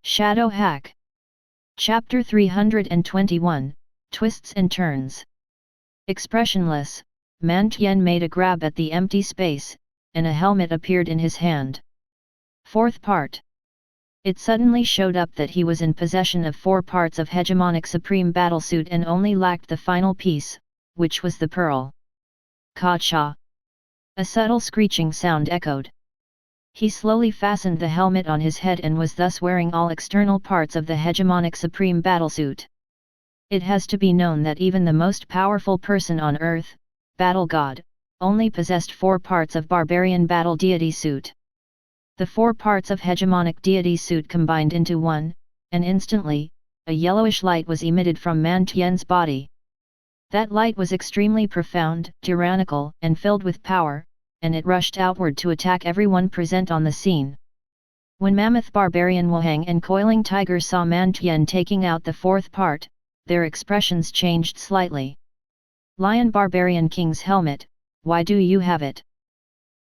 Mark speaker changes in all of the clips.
Speaker 1: Shadow Hack. Chapter 321, Twists and Turns. Expressionless, Man Tian made a grab at the empty space, and a helmet appeared in his hand. Fourth part. It suddenly showed up that he was in possession of 4 parts of hegemonic supreme battlesuit and only lacked the final piece, which was the pearl. Ka-cha! A subtle screeching sound echoed. He slowly fastened the helmet on his head and was thus wearing all external parts of the hegemonic supreme battlesuit. It has to be known that even the most powerful person on earth, Battle God, only possessed 4 parts of barbarian battle deity suit. The 4 parts of hegemonic deity suit combined into one, and instantly, a yellowish light was emitted from Man Tian's body. That light was extremely profound, tyrannical, and filled with power, and it rushed outward to attack everyone present on the scene. When Mammoth Barbarian Yeqing and Coiling Tiger saw Man Tian taking out the 4th part, their expressions changed slightly. Lion Barbarian King's helmet, why do you have it?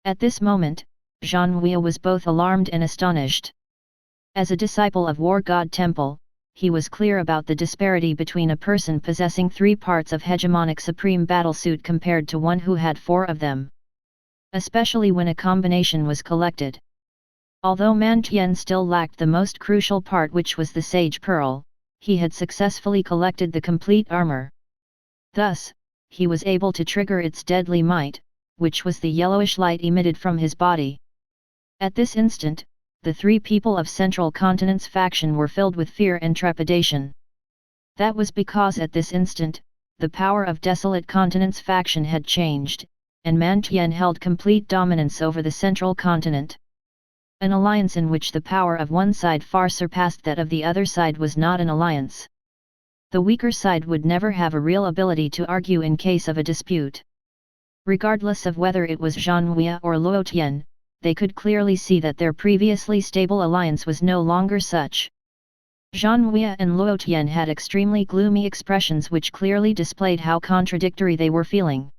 Speaker 1: At this moment, Zhang Wei was both alarmed and astonished. As a disciple of War God Temple, he was clear about the disparity between a person possessing 3 parts of hegemonic supreme battlesuit compared to one who had 4 of them. Especially when a combination was collected. Although Man Tian still lacked the most crucial part, which was the Sage Pearl, he had successfully collected the complete armor. Thus, he was able to trigger its deadly might, which was the yellowish light emitted from his body. At this instant, the 3 people of Central Continent's faction were filled with fear and trepidation. That was because at this instant, the power of Desolate Continent's faction had changed, and Man Tian held complete dominance over the Central Continent. An alliance in which the power of one side far surpassed that of the other side was not an alliance. The weaker side would never have a real ability to argue in case of a dispute. Regardless of whether it was Zhang Wei or Luotien, they could clearly see that their previously stable alliance was no longer such. Zhang Wei and Luotien had extremely gloomy expressions which clearly displayed how contradictory they were feeling.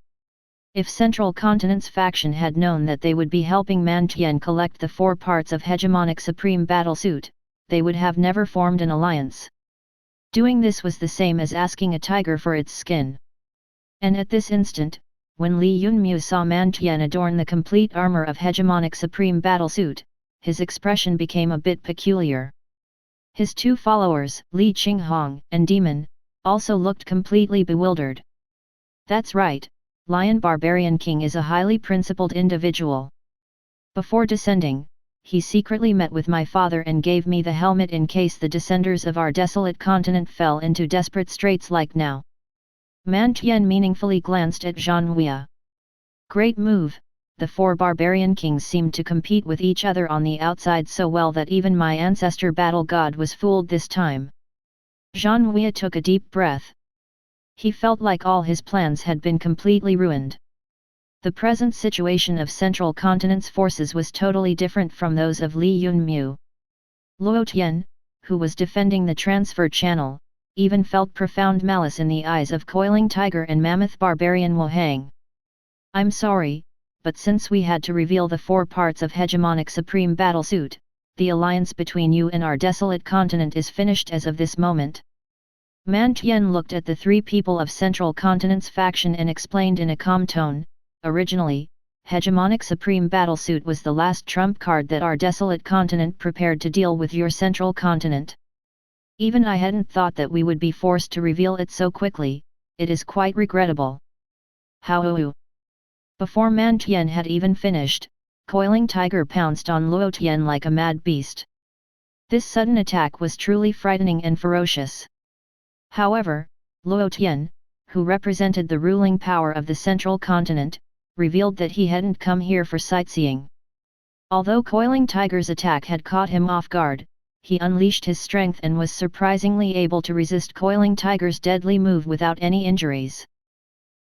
Speaker 1: If Central Continent's faction had known that they would be helping Man Tian collect the 4 parts of hegemonic supreme battlesuit, they would have never formed an alliance. Doing this was the same as asking a tiger for its skin. And at this instant, when Li Yunmu saw Man Tian adorn the complete armor of hegemonic supreme battlesuit, his expression became a bit peculiar. His 2 followers, Li Qinghong and Demon, also looked completely bewildered. That's right, Lion Barbarian King is a highly principled individual. Before descending, he secretly met with my father and gave me the helmet in case the descenders of our desolate continent fell into desperate straits like now. Man Tian meaningfully glanced at Zhang Wei. Great move, the 4 barbarian kings seemed to compete with each other on the outside so well that even my ancestor Battle God was fooled this time. Zhang Wei took a deep breath. He felt like all his plans had been completely ruined. The present situation of Central Continent's forces was totally different from those of Li Yunmu. Luotien, who was defending the transfer channel, even felt profound malice in the eyes of Coiling Tiger and Mammoth Barbarian Yeqing. I'm sorry, but since we had to reveal the 4 parts of hegemonic supreme battlesuit, the alliance between you and our desolate continent is finished as of this moment. Man Tian looked at the 3 people of Central Continent's faction and explained in a calm tone, originally, hegemonic supreme battlesuit was the last trump card that our desolate continent prepared to deal with your Central Continent. Even I hadn't thought that we would be forced to reveal it so quickly, it is quite regrettable. How? Before Man Tian had even finished, Coiling Tiger pounced on Luotien like a mad beast. This sudden attack was truly frightening and ferocious. However, Luotien, who represented the ruling power of the Central Continent, revealed that he hadn't come here for sightseeing. Although Coiling Tiger's attack had caught him off guard, he unleashed his strength and was surprisingly able to resist Coiling Tiger's deadly move without any injuries.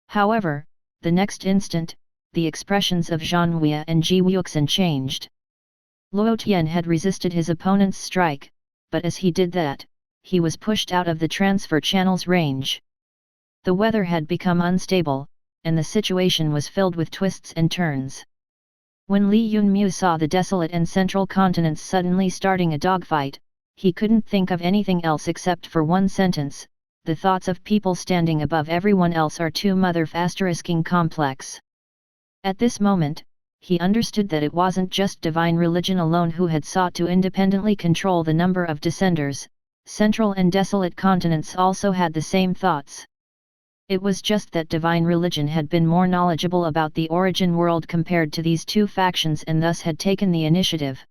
Speaker 1: However, the next instant, the expressions of Zhang Wei and Ji Wuxin changed. Luotien had resisted his opponent's strike, but as he did that, he was pushed out of the transfer channel's range. The weather had become unstable, and the situation was filled with twists and turns. When Li Yunmu saw the desolate and central continents suddenly starting a dogfight, he couldn't think of anything else except for one sentence: the thoughts of people standing above everyone else are too mother-f***ing complex. At this moment, he understood that it wasn't just divine religion alone who had sought to independently control the number of descenders. Central and desolate continents also had the same thoughts. It was just that divine religion had been more knowledgeable about the origin world compared to these two factions and thus had taken the initiative.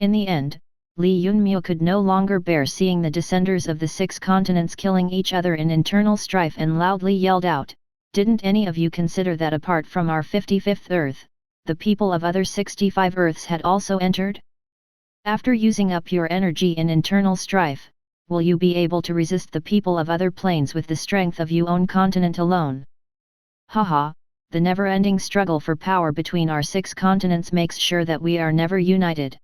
Speaker 1: In the end, Li Yunmyo could no longer bear seeing the descenders of the 6 continents killing each other in internal strife and loudly yelled out, "Didn't any of you consider that apart from our 55th Earth, the people of other 65 Earths had also entered? After using up your energy in internal strife, will you be able to resist the people of other planes with the strength of your own continent alone? Haha, the never-ending struggle for power between our 6 continents makes sure that we are never united.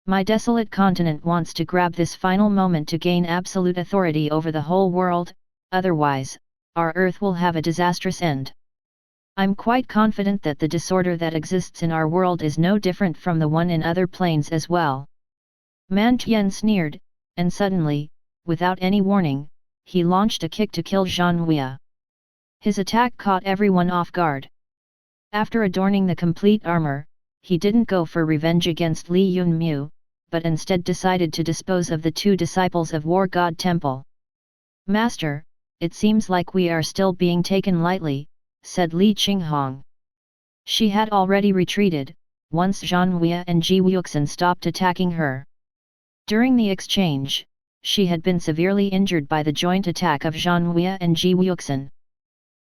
Speaker 1: My desolate continent wants to grab this final moment to gain absolute authority over the whole world, otherwise, our Earth will have a disastrous end. I'm quite confident that the disorder that exists in our world is no different from the one in other planes as well." Man Tian sneered, and suddenly, without any warning, he launched a kick to kill Zhang Wei. His attack caught everyone off guard. After adorning the complete armor, he didn't go for revenge against Li Yunmyo, but instead decided to dispose of the 2 disciples of War God Temple. "Master, it seems like we are still being taken lightly," said Li Qinghong. She had already retreated, once Zhang Wei and Ji Wuxin stopped attacking her. During the exchange, she had been severely injured by the joint attack of Zhang Wei and Ji Wuxin.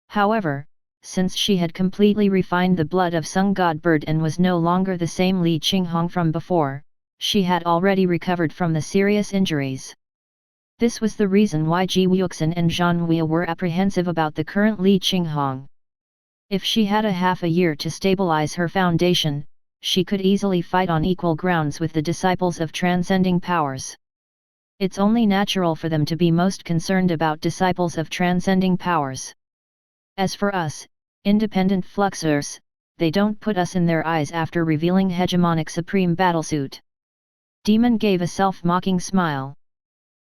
Speaker 1: However, since she had completely refined the blood of Sung God Bird and was no longer the same Li Qinghong from before, she had already recovered from the serious injuries. This was the reason why Ji Wuxin and Zhang Wei were apprehensive about the current Li Qinghong. If she had a half a year to stabilize her foundation, she could easily fight on equal grounds with the disciples of transcending powers. It's only natural for them to be most concerned about disciples of transcending powers. As for us, independent fluxers, they don't put us in their eyes after revealing hegemonic supreme battlesuit. Demon gave a self-mocking smile.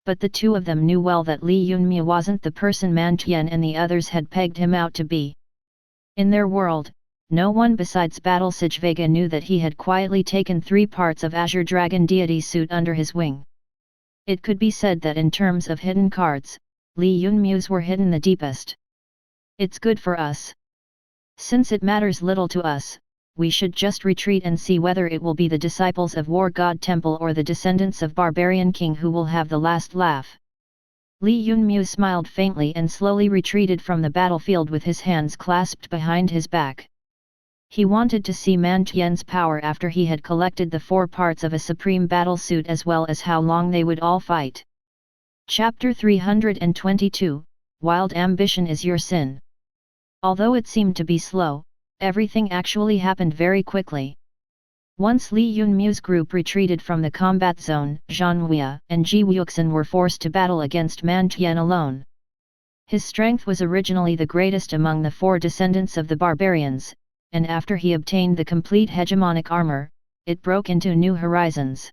Speaker 1: But the 2 of them knew well that Li Yunmyo wasn't the person Man Tian and the others had pegged him out to be. In their world, no one besides Battle Sage Vega knew that he had quietly taken 3 parts of Azure Dragon deity suit under his wing. It could be said that in terms of hidden cards, Li Yunmyo's were hidden the deepest. It's good for us. Since it matters little to us, we should just retreat and see whether it will be the disciples of War God Temple or the descendants of Barbarian King who will have the last laugh. Li Yunmyo smiled faintly and slowly retreated from the battlefield with his hands clasped behind his back. He wanted to see Man Tian's power after he had collected the 4 parts of a supreme battle suit as well as how long they would all fight. Chapter 322, Wild Ambition is Your Sin. Although it seemed to be slow, everything actually happened very quickly. Once Li Yunmyo's group retreated from the combat zone, Zhang Wei and Ji Wuxin were forced to battle against Man Tian alone. His strength was originally the greatest among the 4 descendants of the barbarians, and after he obtained the complete hegemonic armor, it broke into new horizons.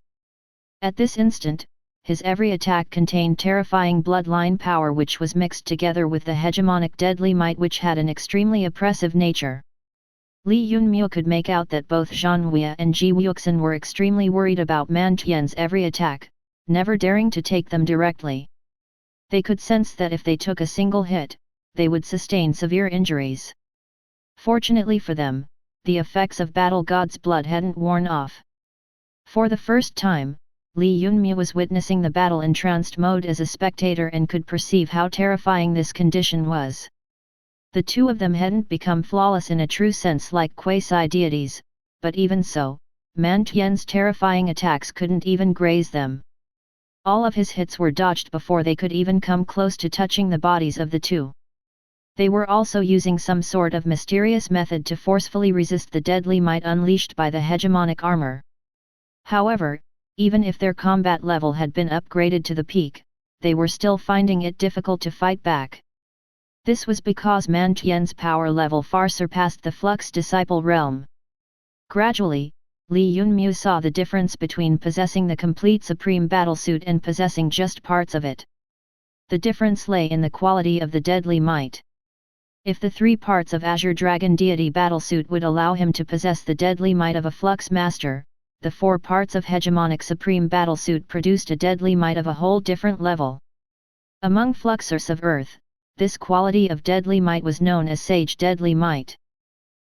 Speaker 1: At this instant, his every attack contained terrifying bloodline power which was mixed together with the hegemonic deadly might which had an extremely oppressive nature. Li Yunmyo could make out that both Zhang Wei and Ji Wuxin were extremely worried about Man Tian's every attack, never daring to take them directly. They could sense that if they took a single hit, they would sustain severe injuries. Fortunately for them, the effects of Battle God's blood hadn't worn off. For the first time, Li Yunmyo was witnessing the battle in tranced mode as a spectator and could perceive how terrifying this condition was. The 2 of them hadn't become flawless in a true sense like quasi-deities, but even so, Man Tian's terrifying attacks couldn't even graze them. All of his hits were dodged before they could even come close to touching the bodies of the 2. They were also using some sort of mysterious method to forcefully resist the deadly might unleashed by the hegemonic armor. However, even if their combat level had been upgraded to the peak, they were still finding it difficult to fight back. This was because Man Tian's power level far surpassed the Flux Disciple realm. Gradually, Li Yunmu saw the difference between possessing the complete supreme battlesuit and possessing just parts of it. The difference lay in the quality of the deadly might. If the 3 parts of Azure Dragon Deity battlesuit would allow him to possess the deadly might of a Flux Master, the 4 parts of Hegemonic Supreme battlesuit produced a deadly might of a whole different level. Among Fluxers of Earth, this quality of deadly might was known as Sage Deadly Might.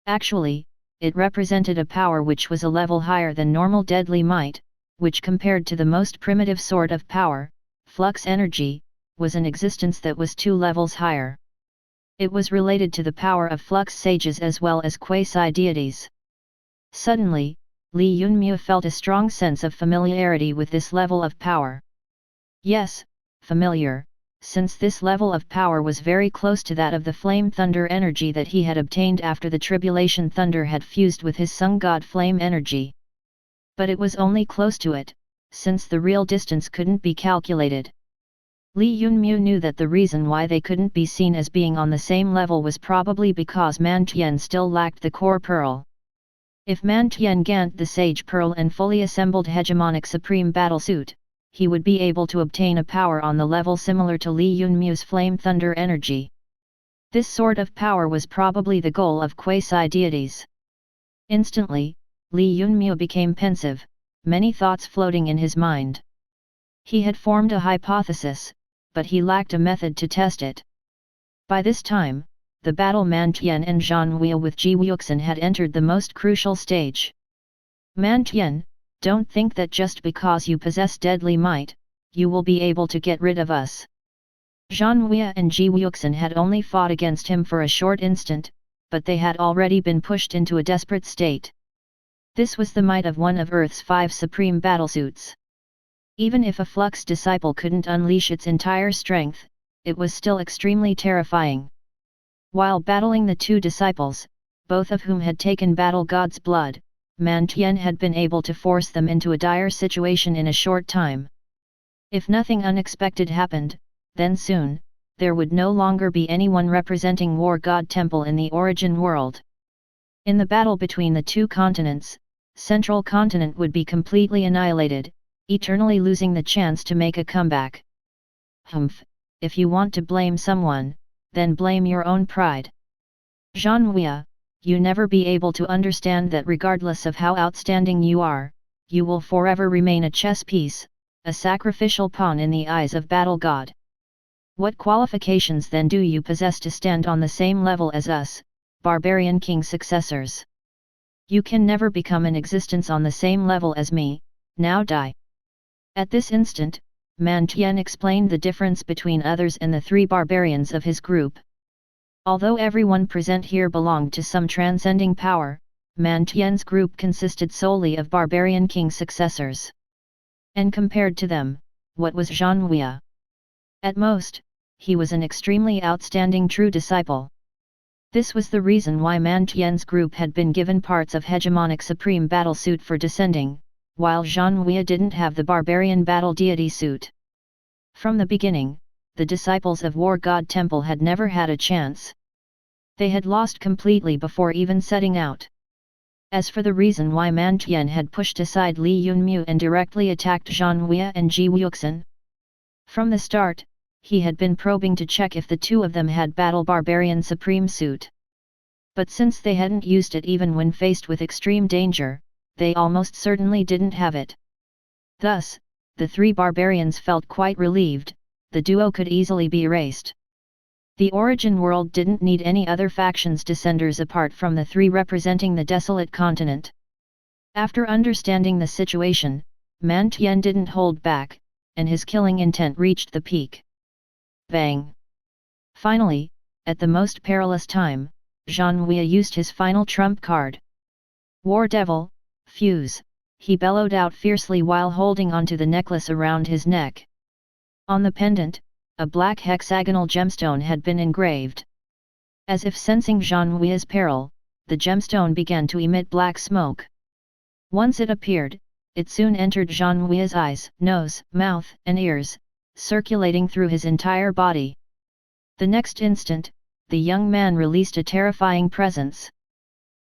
Speaker 1: Actually, it represented a power which was a level higher than normal deadly might, which compared to the most primitive sort of power, flux energy, was an existence that was 2 levels higher. It was related to the power of flux sages as well as quasi-deities. Suddenly, Li Yunmu felt a strong sense of familiarity with this level of power. Yes, familiar, since this level of power was very close to that of the flame thunder energy that he had obtained after the tribulation thunder had fused with his sun god flame energy. But it was only close to it, since the real distance couldn't be calculated. Li Yunmu knew that the reason why they couldn't be seen as being on the same level was probably because Mantian still lacked the core pearl. If Mantian gained the Sage Pearl and fully assembled Hegemonic Supreme Battlesuit, he would be able to obtain a power on the level similar to Li Yunmu's Flame Thunder energy. This sort of power was probably the goal of quasi-deities. Instantly, Li Yunmu became pensive, many thoughts floating in his mind. He had formed a hypothesis, but he lacked a method to test it. By this time, the battle Mantian and Zhang Wei with Ji Wuxin had entered the most crucial stage. Mantian, don't think that just because you possess deadly might, you will be able to get rid of us. Zhang Wei and Ji Wuxin had only fought against him for a short instant, but they had already been pushed into a desperate state. This was the might of one of Earth's 5 supreme battlesuits. Even if a Flux disciple couldn't unleash its entire strength, it was still extremely terrifying. While battling the 2 disciples, both of whom had taken Battle God's blood, Mantian had been able to force them into a dire situation in a short time. If nothing unexpected happened, then soon, there would no longer be anyone representing War God Temple in the origin world. In the battle between the 2 continents, Central Continent would be completely annihilated, eternally losing the chance to make a comeback. Humph, if you want to blame someone, then blame your own pride. Zhang Wei, you never be able to understand that regardless of how outstanding you are, you will forever remain a chess piece, a sacrificial pawn in the eyes of Battle God. What qualifications then do you possess to stand on the same level as us, Barbarian King successors? You can never become an existence on the same level as me, now die. At this instant, Mantian explained the difference between others and the 3 barbarians of his group. Although everyone present here belonged to some transcending power, Mantian's group consisted solely of Barbarian King successors. And compared to them, what was Zhang Wei? At most, he was an extremely outstanding true disciple. This was the reason why Mantian's group had been given parts of Hegemonic Supreme Battlesuit for descending, while Zhang Wei didn't have the Barbarian Battle Deity suit. From the beginning, the disciples of War God Temple had never had a chance. They had lost completely before even setting out. As for the reason why Mantian had pushed aside Li Yunmu and directly attacked Zhang Wei and Ji Wuxin, from the start, he had been probing to check if the 2 of them had Battle Barbarian Supreme Suit. But since they hadn't used it even when faced with extreme danger, they almost certainly didn't have it. Thus, the 3 barbarians felt quite relieved, the duo could easily be erased. The origin world didn't need any other factions descenders apart from the 3 representing the desolate continent. After understanding the situation, Mantian didn't hold back, and his killing intent reached the peak. Bang! Finally, at the most perilous time, Zhang Wei used his final trump card. War Devil, fuse, he bellowed out fiercely while holding onto the necklace around his neck. On the pendant, a black hexagonal gemstone had been engraved. As if sensing Zhang Wei's peril, the gemstone began to emit black smoke. Once it appeared, it soon entered Zhang Wei's eyes, nose, mouth, and ears, circulating through his entire body. The next instant, the young man released a terrifying presence.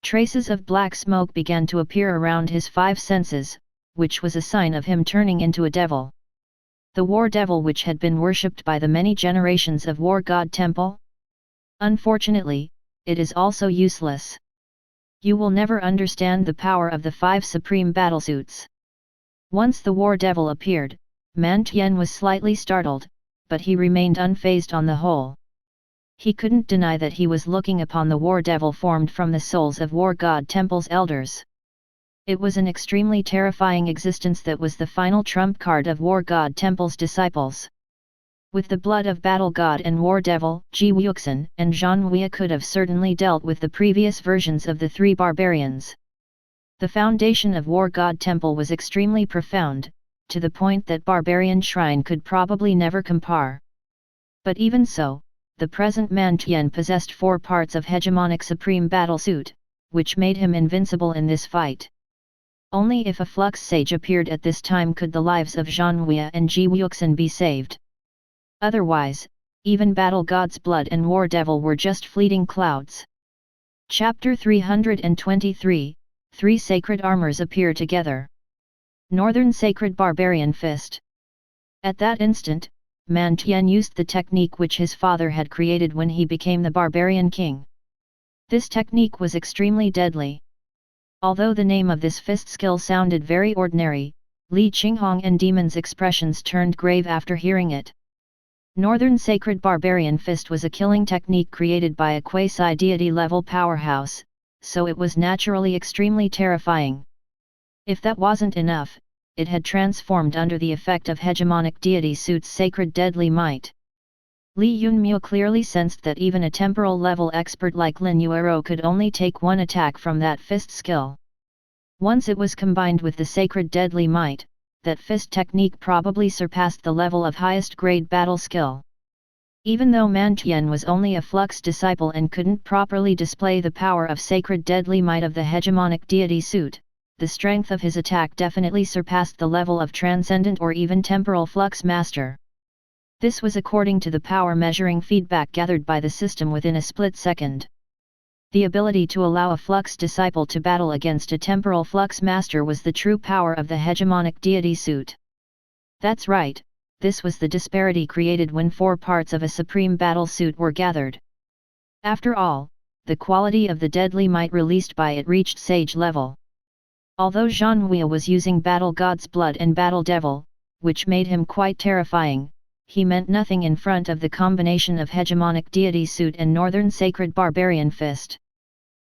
Speaker 1: Traces of black smoke began to appear around his 5 senses, which was a sign of him turning into a devil. The war devil which had been worshipped by the many generations of war god temple? Unfortunately, it is also useless. You will never understand the power of the 5 supreme battlesuits. Once the war devil appeared, Man Tian was slightly startled, but he remained unfazed on the whole. He couldn't deny that he was looking upon the war devil formed from the souls of war god temple's elders. It was an extremely terrifying existence that was the final trump card of war god temple's disciples. With the blood of battle god and war devil, Ji Wuxin and Zhang Wei could have certainly dealt with the previous versions of the 3 barbarians. The foundation of war god temple was extremely profound, to the point that barbarian shrine could probably never compare. But even so, the present Man Tian possessed 4 parts of hegemonic supreme battlesuit, which made him invincible in this fight. Only if a flux sage appeared at this time could the lives of Zhang Wei and Ji Wuxin be saved. Otherwise, even battle god's blood and war devil were just fleeting clouds. Chapter 323, 3 sacred armors appear together. Northern Sacred Barbarian Fist. At that instant, Man Tian used the technique which his father had created when he became the barbarian king. This technique was extremely deadly. Although the name of this fist skill sounded very ordinary, Li Qinghong and Demon's expressions turned grave after hearing it. Northern Sacred Barbarian Fist was a killing technique created by a quasi-deity level powerhouse, so it was naturally extremely terrifying. If that wasn't enough, it had transformed under the effect of hegemonic deity suit's sacred deadly might. Li Yunmue clearly sensed that even a temporal level expert like Lin Yuero could only take 1 attack from that fist skill. Once it was combined with the sacred deadly might, that fist technique probably surpassed the level of highest grade battle skill. Even though Man Tian was only a flux disciple and couldn't properly display the power of sacred deadly might of the hegemonic deity suit, the strength of his attack definitely surpassed the level of transcendent or even temporal flux master. This was according to the power measuring feedback gathered by the system within a split second. The ability to allow a flux disciple to battle against a temporal flux master was the true power of the hegemonic deity suit. That's right, this was the disparity created when 4 parts of a supreme battle suit were gathered. After all, the quality of the deadly might released by it reached sage level. Although Zhang Wei was using battle god's blood and battle devil, which made him quite terrifying, he meant nothing in front of the combination of hegemonic deity suit and northern sacred barbarian fist.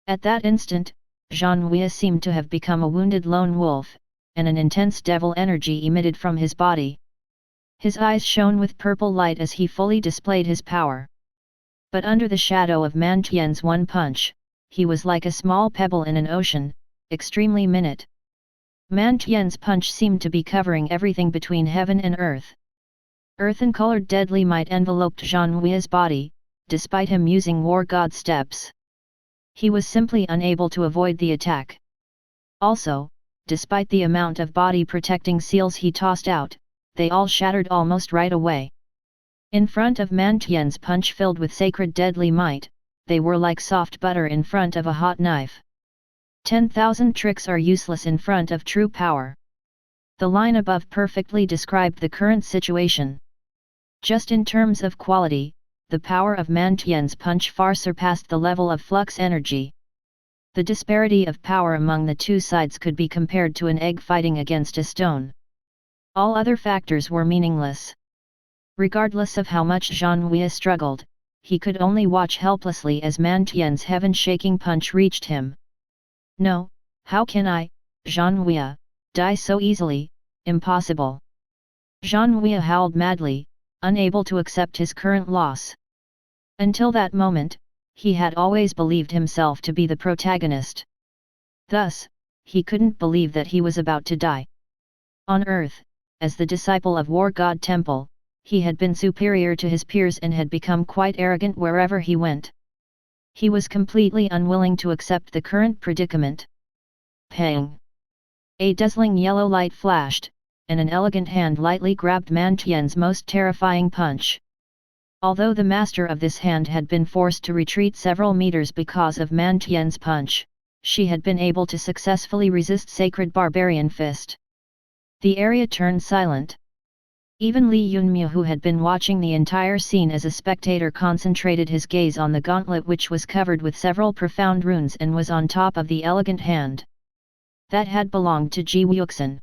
Speaker 1: At that instant, Zhang Wei seemed to have become a wounded lone wolf, and an intense devil energy emitted from his body. His eyes shone with purple light as he fully displayed his power. But under the shadow of Man Tian's 1 punch, he was like a small pebble in an ocean, extremely minute. Man Tian's punch seemed to be covering everything between heaven and earth. Earthen-colored deadly might enveloped Zhang Wei's body, despite him using war god steps. He was simply unable to avoid the attack. Also, despite the amount of body protecting seals he tossed out, they all shattered almost right away. In front of Man Tian's punch filled with sacred deadly might, they were like soft butter in front of a hot knife. 10,000 tricks are useless in front of true power. The line above perfectly described the current situation. Just in terms of quality, the power of Man Tian's punch far surpassed the level of flux energy. The disparity of power among the 2 sides could be compared to an egg fighting against a stone. All other factors were meaningless. Regardless of how much Zhang Wei struggled, he could only watch helplessly as Man Tian's heaven-shaking punch reached him. No, how can I, Zhang Wei, die so easily? Impossible. Zhang Wei howled madly, unable to accept his current loss. Until that moment, he had always believed himself to be the protagonist. Thus, he couldn't believe that he was about to die. On Earth, as the disciple of War God Temple, he had been superior to his peers and had become quite arrogant wherever he went. He was completely unwilling to accept the current predicament. Pang! A dazzling yellow light flashed, and an elegant hand lightly grabbed Man Tian's most terrifying punch. Although the master of this hand had been forced to retreat several meters because of Man Tian's punch, she had been able to successfully resist Sacred Barbarian Fist. The area turned silent. Even Li Yunmu, who had been watching the entire scene as a spectator, concentrated his gaze on the gauntlet, which was covered with several profound runes and was on top of the elegant hand. That had belonged to Ji Wuxin.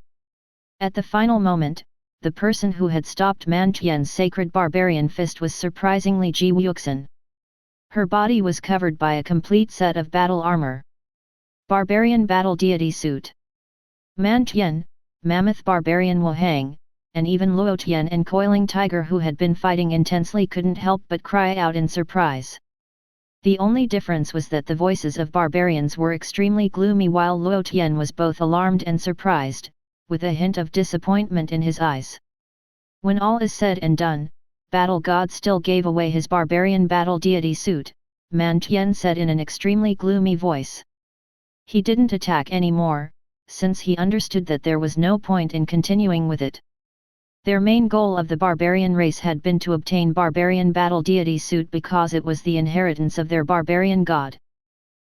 Speaker 1: At the final moment, the person who had stopped Man Tian's Sacred Barbarian Fist was surprisingly Ji Wuxin. Her body was covered by a complete set of battle armor. Barbarian Battle Deity Suit. Man Tian, Mammoth Barbarian Wuhang, and even Luotien and Coiling Tiger, who had been fighting intensely, couldn't help but cry out in surprise. The only difference was that the voices of barbarians were extremely gloomy, while Luotien was both alarmed and surprised, with a hint of disappointment in his eyes. When all is said and done, Battle God still gave away his Barbarian Battle Deity Suit, Man Tian said in an extremely gloomy voice. He didn't attack anymore, since he understood that there was no point in continuing with it. Their main goal of the barbarian race had been to obtain Barbarian Battle Deity Suit because it was the inheritance of their barbarian god.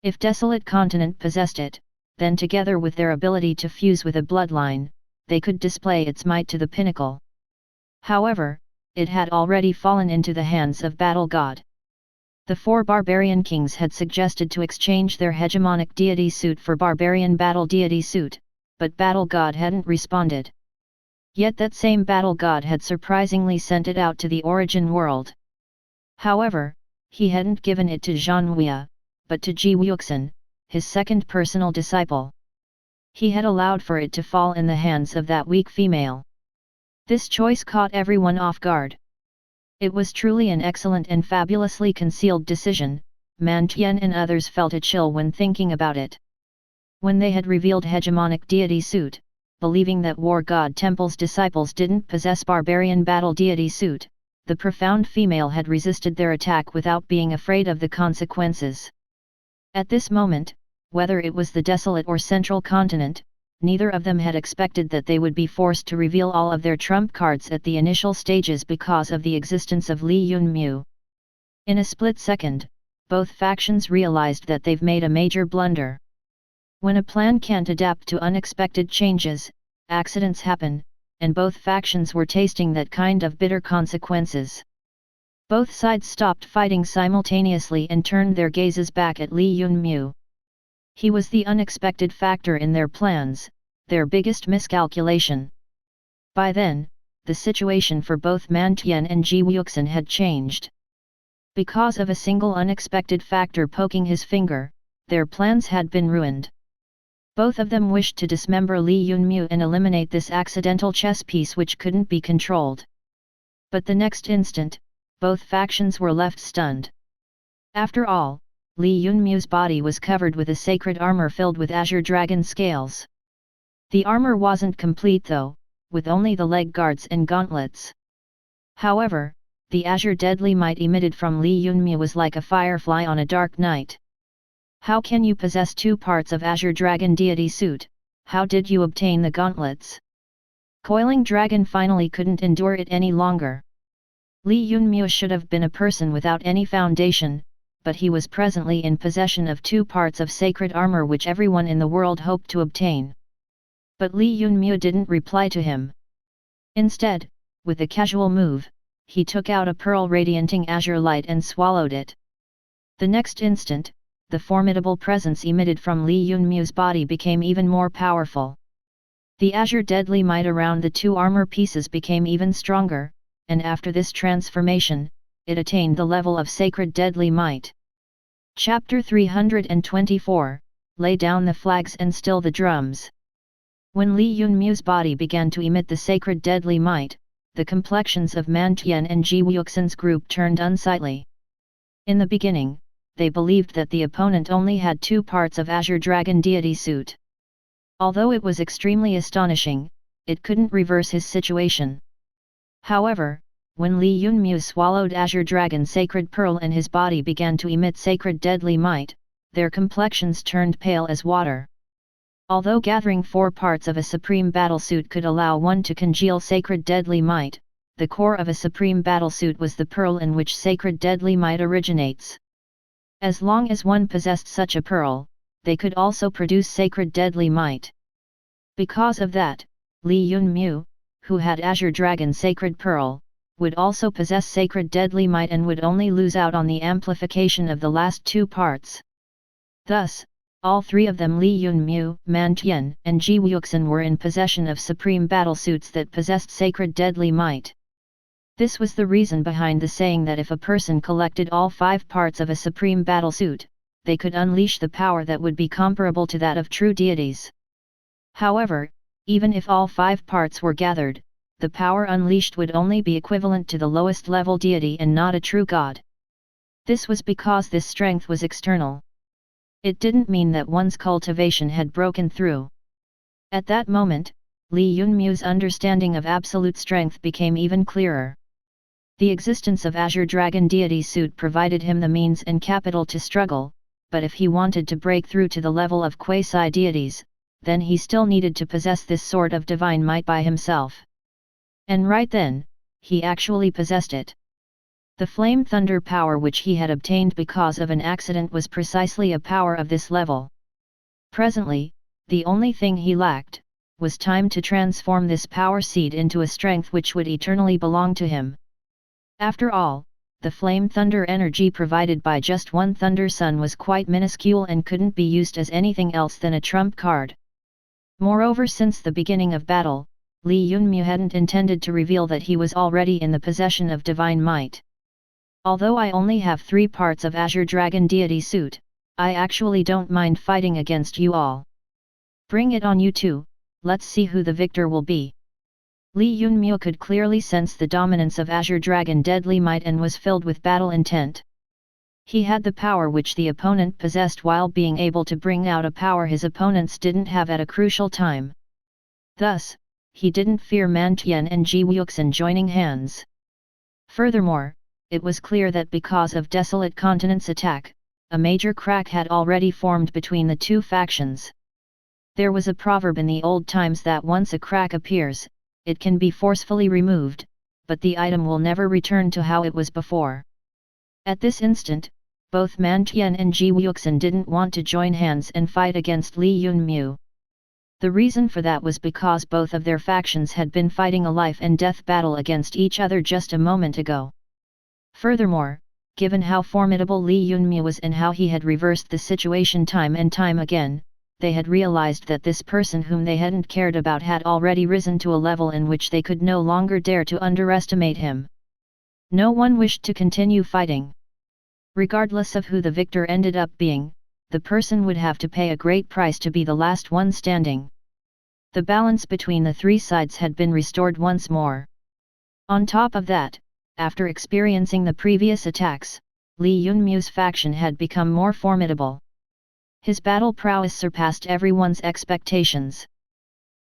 Speaker 1: If Desolate Continent possessed it, then together with their ability to fuse with a bloodline, they could display its might to the pinnacle. However, it had already fallen into the hands of Battle God. The 4 barbarian kings had suggested to exchange their hegemonic deity suit for Barbarian Battle Deity Suit, but Battle God hadn't responded. Yet that same Battle God had surprisingly sent it out to the origin world. However, he hadn't given it to Zhang Huia, but to Ji Wuxin, his second personal disciple. He had allowed for it to fall in the hands of that weak female. This choice caught everyone off guard. It was truly an excellent and fabulously concealed decision. Man Tian and others felt a chill when thinking about it. When they had revealed hegemonic deity suit, believing that War God Temple's disciples didn't possess Barbarian Battle Deity Suit, the profound female had resisted their attack without being afraid of the consequences. At this moment, whether it was the Desolate or Central Continent, neither of them had expected that they would be forced to reveal all of their trump cards at the initial stages because of the existence of Li Yunmu. In a split second, both factions realized that they've made a major blunder. When a plan can't adapt to unexpected changes, accidents happen, and both factions were tasting that kind of bitter consequences. Both sides stopped fighting simultaneously and turned their gazes back at Li Yunmu. He was the unexpected factor in their plans, their biggest miscalculation. By then, the situation for both Man Tian and Ji Wuxin had changed. Because of a single unexpected factor poking his finger, their plans had been ruined. Both of them wished to dismember Li Yunmu and eliminate this accidental chess piece which couldn't be controlled. But the next instant, both factions were left stunned. After all, Li Yunmu's body was covered with a sacred armor filled with azure dragon scales. The armor wasn't complete though, with only the leg guards and gauntlets. However, the azure deadly might emitted from Li Yunmu was like a firefly on a dark night. How can you possess 2 parts of Azure Dragon Deity Suit? How did you obtain the gauntlets? Coiling Dragon finally couldn't endure it any longer. Li Yunmu should have been a person without any foundation, but he was presently in possession of 2 parts of sacred armor which everyone in the world hoped to obtain. But Li Yunmu didn't reply to him. Instead, with a casual move, he took out a pearl radiating azure light and swallowed it. The next instant, the formidable presence emitted from Li Yunmu's body became even more powerful. The azure deadly might around the 2 armor pieces became even stronger, and after this transformation, it attained the level of sacred deadly might. Chapter 324, Lay down the flags and still the drums. When Li Yunmu's body began to emit the sacred deadly might, the complexions of Man Tian and Ji Wuxin's group turned unsightly. In the beginning, they believed that the opponent only had 2 parts of Azure Dragon Deity Suit. Although it was extremely astonishing, it couldn't reverse his situation. However, when Li Yunmu swallowed Azure Dragon Sacred Pearl and his body began to emit sacred deadly might, their complexions turned pale as water. Although gathering 4 parts of a supreme battlesuit could allow one to congeal sacred deadly might, the core of a supreme battlesuit was the pearl in which sacred deadly might originates. As long as one possessed such a pearl, they could also produce sacred deadly might. Because of that, Li Yunmu, who had Azure Dragon Sacred Pearl, would also possess sacred deadly might and would only lose out on the amplification of the last two parts. Thus, all three of them, Li Yunmu, Man Tian, and Ji Wuxin, were in possession of supreme battlesuits that possessed sacred deadly might. This was the reason behind the saying that if a person collected all 5 parts of a supreme battlesuit, they could unleash the power that would be comparable to that of true deities. However, even if all 5 parts were gathered, the power unleashed would only be equivalent to the lowest level deity and not a true god. This was because this strength was external. It didn't mean that one's cultivation had broken through. At that moment, Li Yunmu's understanding of absolute strength became even clearer. The existence of Azure Dragon deity suit provided him the means and capital to struggle, but if he wanted to break through to the level of quasi-deities, then he still needed to possess this sort of divine might by himself. And right then, he actually possessed it. The flame thunder power which he had obtained because of an accident was precisely a power of this level. Presently, the only thing he lacked was time to transform this power seed into a strength which would eternally belong to him. After all, the flame thunder energy provided by just one thunder sun was quite minuscule and couldn't be used as anything else than a trump card. Moreover, since the beginning of battle, Li Yunmu hadn't intended to reveal that he was already in the possession of divine might. Although I only have 3 parts of Azure Dragon deity suit, I actually don't mind fighting against you all. Bring it on, you two, let's see who the victor will be. Li Yunmu could clearly sense the dominance of Azure Dragon deadly might and was filled with battle intent. He had the power which the opponent possessed while being able to bring out a power his opponents didn't have at a crucial time. Thus, he didn't fear Man Tian and Ji Wuxin joining hands. Furthermore, it was clear that because of Desolate Continent's attack, a major crack had already formed between the two factions. There was a proverb in the old times that once a crack appears, it can be forcefully removed, but the item will never return to how it was before. At this instant, both Man Tian and Ji Wuxin didn't want to join hands and fight against Li Yunmu. The reason for that was because both of their factions had been fighting a life and death battle against each other just a moment ago. Furthermore, given how formidable Li Yunmu was and how he had reversed the situation time and time again, they had realized that this person whom they hadn't cared about had already risen to a level in which they could no longer dare to underestimate him. No one wished to continue fighting. Regardless of who the victor ended up being, the person would have to pay a great price to be the last one standing. The balance between the 3 sides had been restored once more. On top of that, after experiencing the previous attacks, Li Yunmu's faction had become more formidable. His battle prowess surpassed everyone's expectations.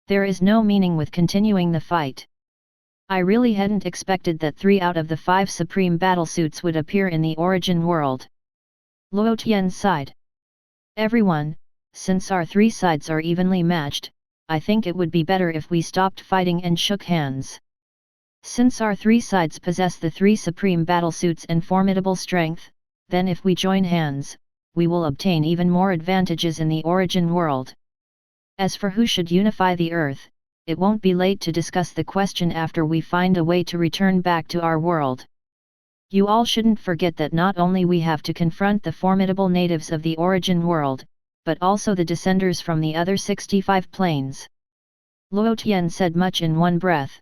Speaker 1: There is no meaning with continuing the fight. I really hadn't expected that 3 out of the 5 supreme battlesuits would appear in the origin world. Luotien sighed. Everyone, since our 3 sides are evenly matched, I think it would be better if we stopped fighting and shook hands. Since our 3 sides possess the 3 supreme battlesuits and formidable strength, then if we join hands, we will obtain even more advantages in the origin world. As for who should unify the earth, it won't be late to discuss the question after we find a way to return back to our world. You all shouldn't forget that not only we have to confront the formidable natives of the origin world, but also the descenders from the other 65 planes. Luotien said much in one breath.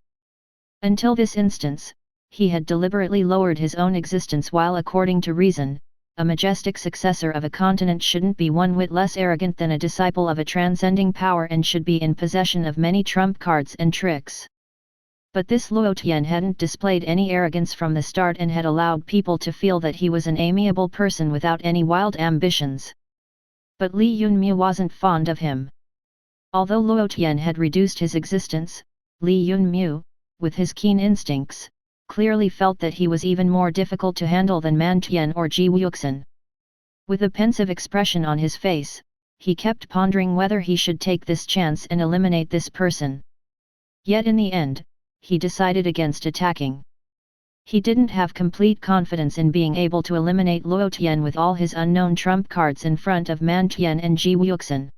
Speaker 1: Until this instance, he had deliberately lowered his own existence while, according to reason, a majestic successor of a continent shouldn't be one whit less arrogant than a disciple of a transcending power and should be in possession of many trump cards and tricks. But this Luotien hadn't displayed any arrogance from the start and had allowed people to feel that he was an amiable person without any wild ambitions. But Li Yunmu wasn't fond of him. Although Luotien had reduced his existence, Li Yunmu, with his keen instincts, clearly felt that he was even more difficult to handle than Man Tian or Ji Wuxin. With a pensive expression on his face, he kept pondering whether he should take this chance and eliminate this person. Yet in the end, he decided against attacking. He didn't have complete confidence in being able to eliminate Luotien with all his unknown trump cards in front of Mantian and Ji Wuxin.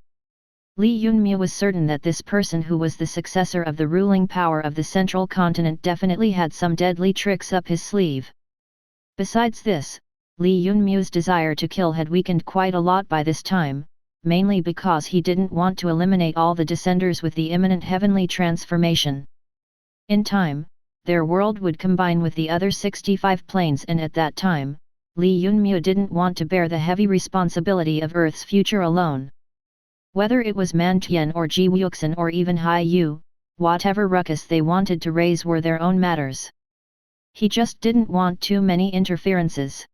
Speaker 1: Li Yunmu was certain that this person who was the successor of the ruling power of the central continent definitely had some deadly tricks up his sleeve. Besides this, Li Yunmu's desire to kill had weakened quite a lot by this time, mainly because he didn't want to eliminate all the descenders with the imminent heavenly transformation. In time, their world would combine with the other 65 planes, and at that time, Li Yunmu didn't want to bear the heavy responsibility of Earth's future alone. Whether it was Mantian or Ji Wuxin or even Hai Yu, whatever ruckus they wanted to raise were their own matters. He just didn't want too many interferences.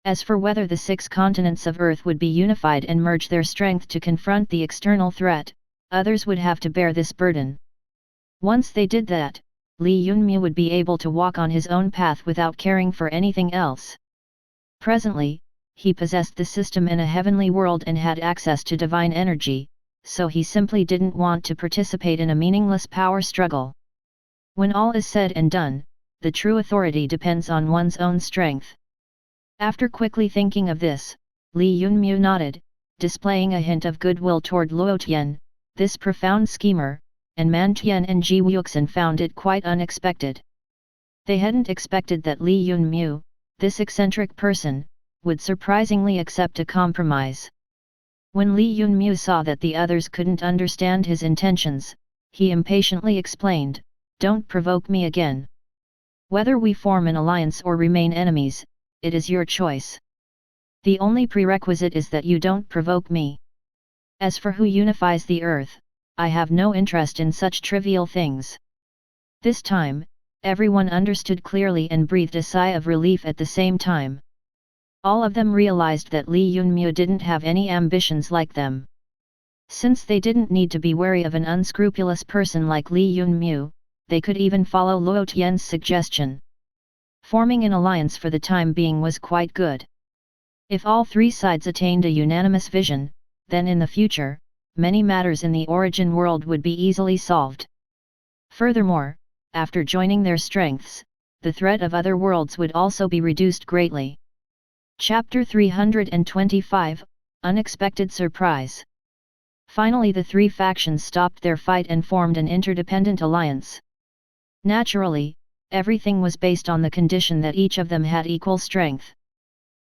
Speaker 1: As for whether the 6 continents of Earth would be unified and merge their strength to confront the external threat, others would have to bear this burden. Once they did that, Li Yunmu would be able to walk on his own path without caring for anything else. Presently, he possessed the system in a heavenly world and had access to divine energy, so he simply didn't want to participate in a meaningless power struggle. When all is said and done, the true authority depends on one's own strength. After quickly thinking of this, Li Yunmu nodded, displaying a hint of goodwill toward Luotien, this profound schemer, and Mantian and Ji Wuxin found it quite unexpected. They hadn't expected that Li Yunmu, this eccentric person, would surprisingly accept a compromise. When Li Yunmu saw that the others couldn't understand his intentions, he impatiently explained, "Don't provoke me again. Whether we form an alliance or remain enemies, it is your choice. The only prerequisite is that you don't provoke me. As for who unifies the earth, I have no interest in such trivial things." This time, everyone understood clearly and breathed a sigh of relief at the same time. All of them realized that Li Yunmu didn't have any ambitions like them. Since they didn't need to be wary of an unscrupulous person like Li Yunmu, they could even follow Luotien's suggestion. Forming an alliance for the time being was quite good. If all 3 sides attained a unanimous vision, then in the future, many matters in the origin world would be easily solved. Furthermore, after joining their strengths, the threat of other worlds would also be reduced greatly. Chapter 325, Unexpected Surprise. Finally, the 3 factions stopped their fight and formed an interdependent alliance. Naturally, everything was based on the condition that each of them had equal strength.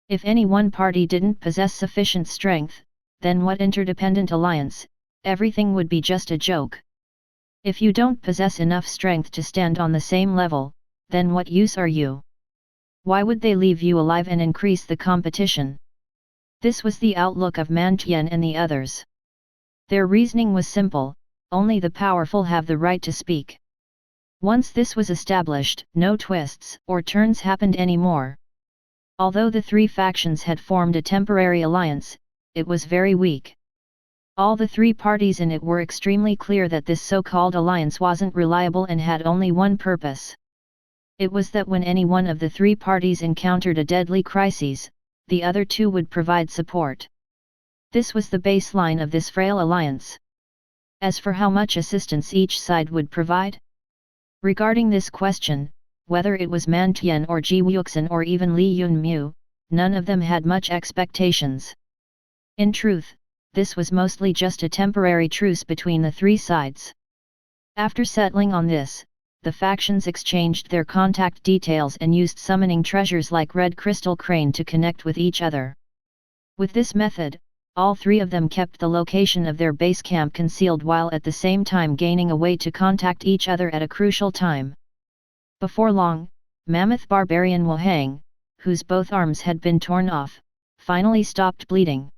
Speaker 1: If any one party didn't possess sufficient strength, then what interdependent alliance? Everything would be just a joke. If you don't possess enough strength to stand on the same level, then what use are you? Why would they leave you alive and increase the competition? This was the outlook of Mantian and the others. Their reasoning was simple: only the powerful have the right to speak. Once this was established, no twists or turns happened anymore. Although the 3 factions had formed a temporary alliance, it was very weak. All the 3 parties in it were extremely clear that this so-called alliance wasn't reliable and had only one purpose. It was that when any one of the 3 parties encountered a deadly crisis, the other 2 would provide support. This was the baseline of this frail alliance. As for how much assistance each side would provide? Regarding this question, whether it was Mantian or Ji Wuxin or even Li Yunmu, none of them had much expectations. In truth, this was mostly just a temporary truce between the 3 sides. After settling on this, the factions exchanged their contact details and used summoning treasures like Red Crystal Crane to connect with each other. With this method, all 3 of them kept the location of their base camp concealed while at the same time gaining a way to contact each other at a crucial time. Before long, Mammoth Barbarian Yeqing, whose both arms had been torn off, finally stopped bleeding.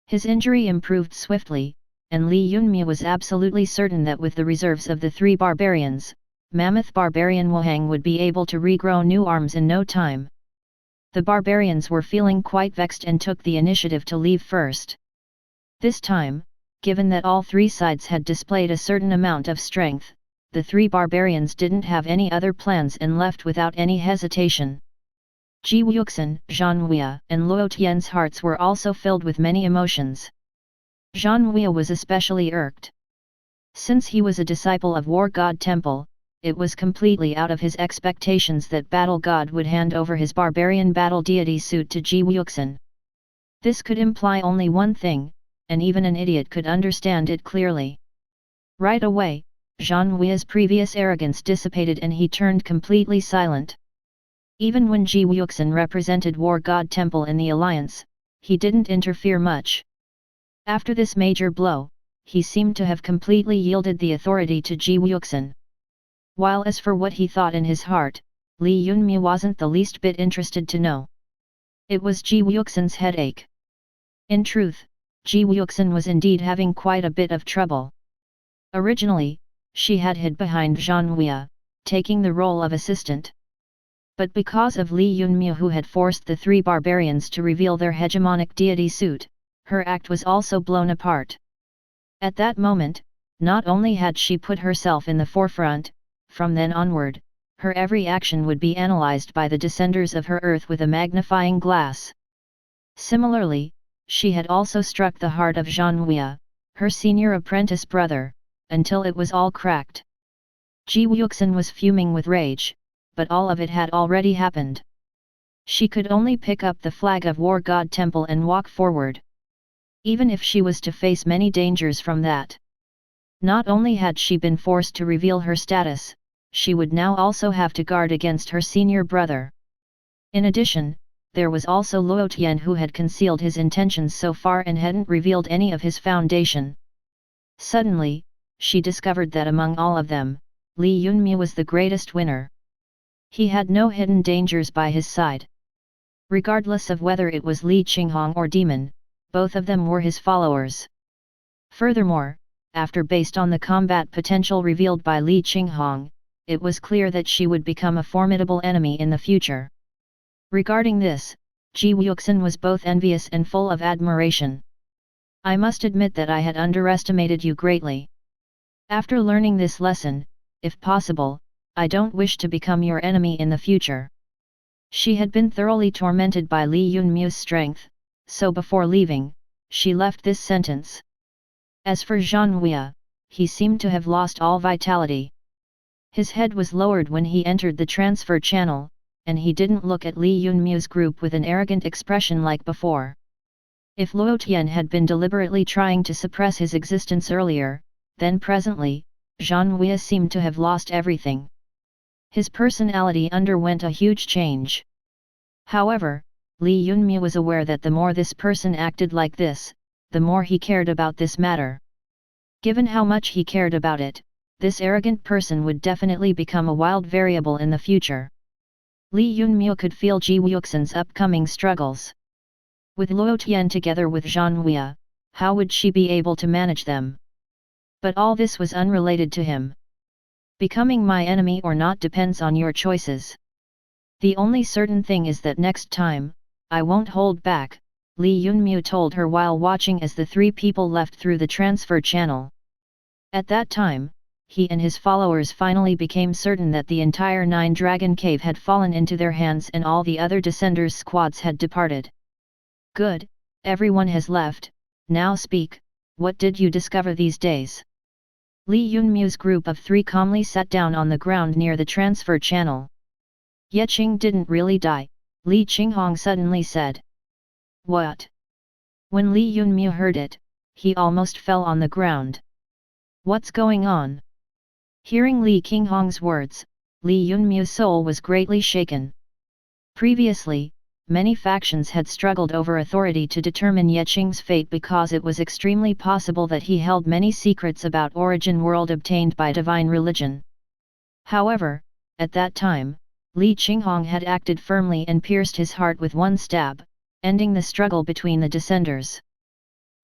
Speaker 1: His injury improved swiftly, and Li Yunmu was absolutely certain that with the reserves of the 3 barbarians, Mammoth Barbarian Yeqing would be able to regrow new arms in no time. The barbarians were feeling quite vexed and took the initiative to leave first. This time, given that all 3 sides had displayed a certain amount of strength, the 3 barbarians didn't have any other plans and left without any hesitation. Ji Wuxin, Zhanhua, and Luotien's hearts were also filled with many emotions. Zhanhua was especially irked. Since he was a disciple of War God Temple, it was completely out of his expectations that Battle God would hand over his barbarian battle deity suit to Ji Wuxin. This could imply only one thing, and even an idiot could understand it clearly. Right away, Zhang Hui's previous arrogance dissipated and he turned completely silent. Even when Ji Wuxin represented War God Temple in the alliance, he didn't interfere much. After this major blow, he seemed to have completely yielded the authority to Ji Wuxin. While as for what he thought in his heart, Li Yunmu wasn't the least bit interested to know. It was Ji Wuxin's headache. In truth, Ji Wuxin was indeed having quite a bit of trouble. Originally, she had hid behind Zhang Hui, taking the role of assistant. But because of Li Yunmu who had forced the three barbarians to reveal their hegemonic deity suit, her act was also blown apart. At that moment, not only had she put herself in the forefront, from then onward, her every action would be analyzed by the descenders of her earth with a magnifying glass. Similarly, she had also struck the heart of Zhang Hui, her senior apprentice brother, until it was all cracked. Ji Wuxin was fuming with rage, but all of it had already happened. She could only pick up the flag of War God Temple and walk forward. Even if she was to face many dangers from that. Not only had she been forced to reveal her status, she would now also have to guard against her senior brother. In addition, there was also Luotien who had concealed his intentions so far and hadn't revealed any of his foundation. Suddenly, she discovered that among all of them, Li Yunmu was the greatest winner. He had no hidden dangers by his side. Regardless of whether it was Li Qinghong or Demon, both of them were his followers. Furthermore, after based on the combat potential revealed by Li Qinghong, it was clear that she would become a formidable enemy in the future. Regarding this, Ji Wuxin was both envious and full of admiration. I must admit that I had underestimated you greatly. After learning this lesson, if possible, I don't wish to become your enemy in the future. She had been thoroughly tormented by Li Yunmu's strength, so before leaving, she left this sentence. As for Zhang Hui, he seemed to have lost all vitality. His head was lowered when he entered the transfer channel, and he didn't look at Li Yunmu's group with an arrogant expression like before. If Luotien had been deliberately trying to suppress his existence earlier, then presently, Zhang Hui seemed to have lost everything. His personality underwent a huge change. However, Li Yunmu was aware that the more this person acted like this, the more he cared about this matter. Given how much he cared about it, this arrogant person would definitely become a wild variable in the future. Li Yunmu could feel Ji Wuxin's upcoming struggles. With Luotien together with Zhang Hui, how would she be able to manage them? But all this was unrelated to him. Becoming my enemy or not depends on your choices. The only certain thing is that next time, I won't hold back, Li Yunmu told her while watching as the three people left through the transfer channel. At that time, he and his followers finally became certain that the entire Nine Dragon Cave had fallen into their hands and all the other Descenders' squads had departed. Good, everyone has left, now speak, what did you discover these days? Li Yunmu's group of three calmly sat down on the ground near the transfer channel. Yeqing didn't really die, Li Qinghong suddenly said. What? When Li Yunmu heard it, he almost fell on the ground. What's going on? Hearing Li Qinghong's words, Li Yunmu's soul was greatly shaken. Previously, many factions had struggled over authority to determine Yeqing's fate because it was extremely possible that he held many secrets about origin world obtained by divine religion. However, at that time, Li Qinghong had acted firmly and pierced his heart with one stab, ending the struggle between the Descenders.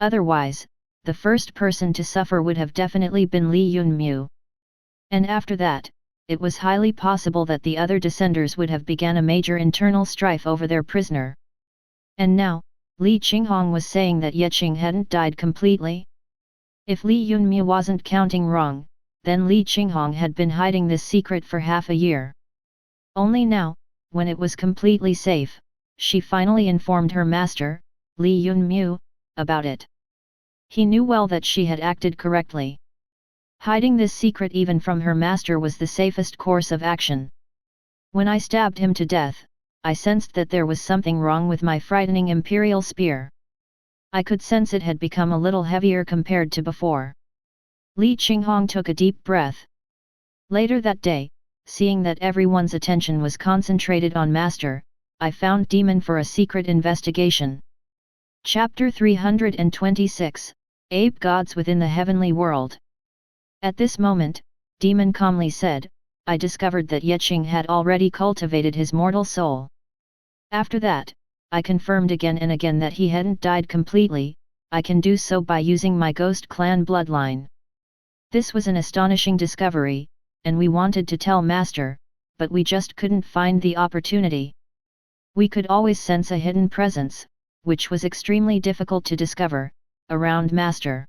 Speaker 1: Otherwise, the first person to suffer would have definitely been Li Yunmu. And after that, it was highly possible that the other Descenders would have begun a major internal strife over their prisoner. And now, Li Qinghong was saying that Yeqing hadn't died completely? If Li Yunmu wasn't counting wrong, then Li Qinghong had been hiding this secret for half a year. Only now, when it was completely safe, she finally informed her master, Li Yunmu, about it. He knew well that she had acted correctly. Hiding this secret even from her master was the safest course of action. When I stabbed him to death, I sensed that there was something wrong with my frightening imperial spear. I could sense it had become a little heavier compared to before. Li Qinghong took a deep breath. Later that day, seeing that everyone's attention was concentrated on Master, I found Demon for a secret investigation. Chapter 326, Ape Gods Within the Heavenly World. At this moment, Demon calmly said, I discovered that Yeqing had already cultivated his mortal soul. After that, I confirmed again and again that he hadn't died completely. I can do so by using my ghost clan bloodline. This was an astonishing discovery, and we wanted to tell Master, but we just couldn't find the opportunity. We could always sense a hidden presence, which was extremely difficult to discover, around Master.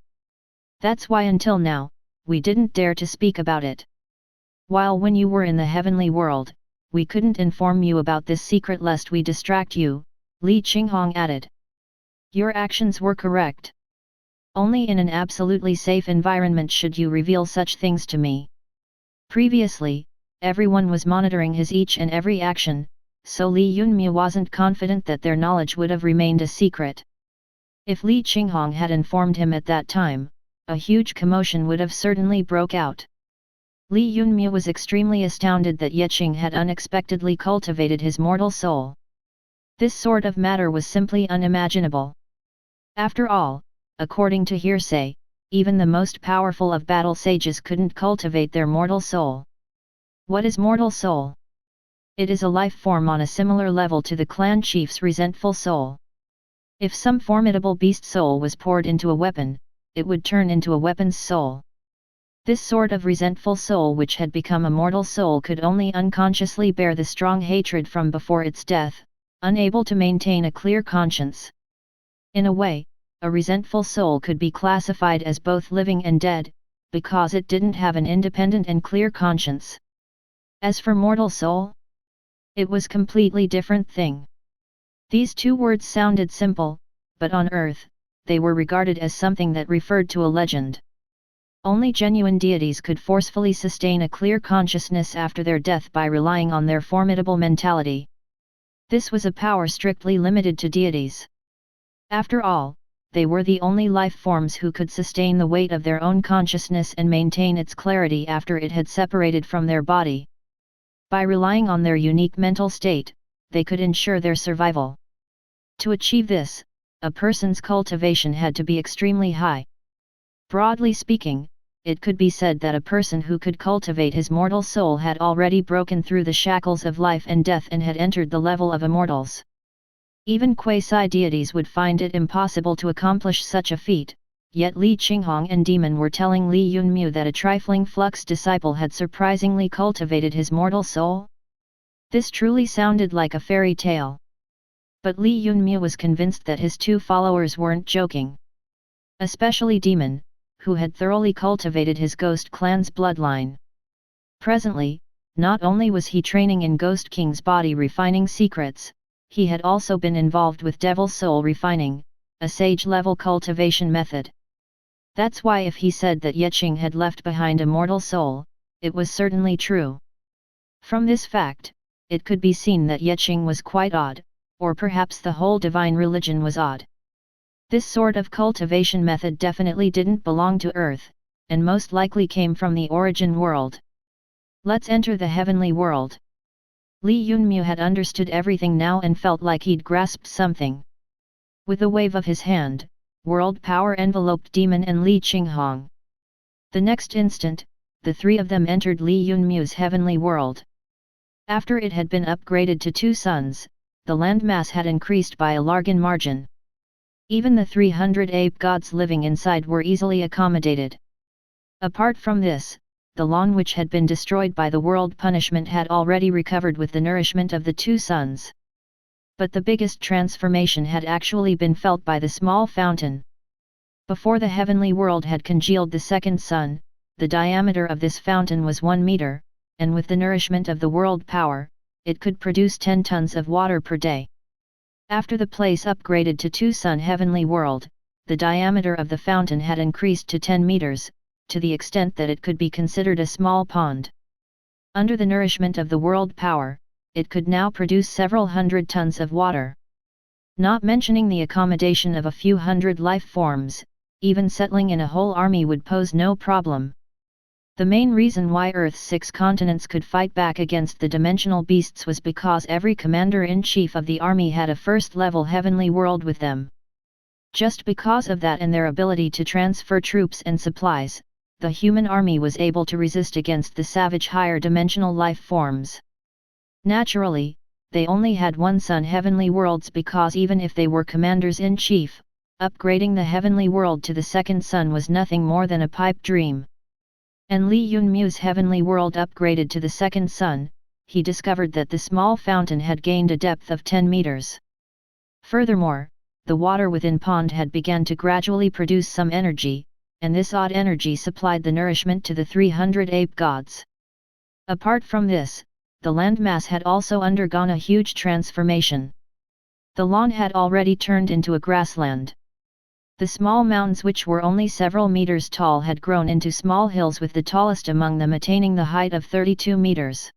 Speaker 1: That's why until now, we didn't dare to speak about it. While when you were in the heavenly world, we couldn't inform you about this secret lest we distract you, Li Qinghong added. Your actions were correct. Only in an absolutely safe environment should you reveal such things to me. Previously, everyone was monitoring his each and every action, so Li Yunmu wasn't confident that their knowledge would have remained a secret. If Li Qinghong had informed him at that time, a huge commotion would have certainly broke out. Li Yunmu was extremely astounded that Yeqing had unexpectedly cultivated his mortal soul. This sort of matter was simply unimaginable. After all, according to hearsay, even the most powerful of battle sages couldn't cultivate their mortal soul. What is mortal soul? It is a life form on a similar level to the clan chief's resentful soul. If some formidable beast soul was poured into a weapon, it would turn into a weapon's soul. This sort of resentful soul which had become a mortal soul could only unconsciously bear the strong hatred from before its death, unable to maintain a clear conscience. In a way, a resentful soul could be classified as both living and dead, because it didn't have an independent and clear conscience. As for mortal soul, it was completely different thing. These two words sounded simple, but on Earth, they were regarded as something that referred to a legend. Only genuine deities could forcefully sustain a clear consciousness after their death by relying on their formidable mentality. This was a power strictly limited to deities. After all, they were the only life forms who could sustain the weight of their own consciousness and maintain its clarity after it had separated from their body. By relying on their unique mental state, they could ensure their survival. To achieve this, a person's cultivation had to be extremely high. Broadly speaking, it could be said that a person who could cultivate his mortal soul had already broken through the shackles of life and death and had entered the level of immortals. Even quasi-deities would find it impossible to accomplish such a feat, yet Li Qinghong and Demon were telling Li Yunmu that a trifling flux disciple had surprisingly cultivated his mortal soul. This truly sounded like a fairy tale. But Li Yunmu was convinced that his two followers weren't joking. Especially Demon, who had thoroughly cultivated his ghost clan's bloodline. Presently, not only was he training in Ghost King's body refining secrets, he had also been involved with Devil Soul refining, a sage-level cultivation method. That's why if he said that Yeqing had left behind a mortal soul, it was certainly true. From this fact, it could be seen that Yeqing was quite odd, or perhaps the whole divine religion was odd. This sort of cultivation method definitely didn't belong to Earth, and most likely came from the origin world. Let's enter the heavenly world. Li Yunmu had understood everything now and felt like he'd grasped something. With a wave of his hand, world power enveloped Demon and Li Qinghong. The next instant, the three of them entered Li Yunmu's heavenly world. After it had been upgraded to 2 suns, the landmass had increased by a large margin. Even the 300 ape gods living inside were easily accommodated. Apart from this, the lawn which had been destroyed by the world punishment had already recovered with the nourishment of the 2 suns. But the biggest transformation had actually been felt by the small fountain. Before the heavenly world had congealed the second sun, the diameter of this fountain was 1 meter, and with the nourishment of the world power, it could produce 10 tons of water per day. After the place upgraded to 2 sun heavenly world, the diameter of the fountain had increased to 10 meters, to the extent that it could be considered a small pond. Under the nourishment of the world power, it could now produce several hundred tons of water. Not mentioning the accommodation of a few hundred life forms, even settling in a whole army would pose no problem. The main reason why Earth's 6 continents could fight back against the dimensional beasts was because every commander-in-chief of the army had a first-level heavenly world with them. Just because of that and their ability to transfer troops and supplies, the human army was able to resist against the savage higher-dimensional life forms. Naturally, they only had one sun heavenly worlds because even if they were commanders-in-chief, upgrading the heavenly world to the second sun was nothing more than a pipe dream. And Li Yunmu's heavenly world upgraded to the second sun, he discovered that the small fountain had gained a depth of 10 meters. Furthermore, the water within pond had begun to gradually produce some energy, and this odd energy supplied the nourishment to the 300 ape gods. Apart from this, the landmass had also undergone a huge transformation. The lawn had already turned into a grassland. The small mountains which were only several meters tall had grown into small hills with the tallest among them attaining the height of 32 meters.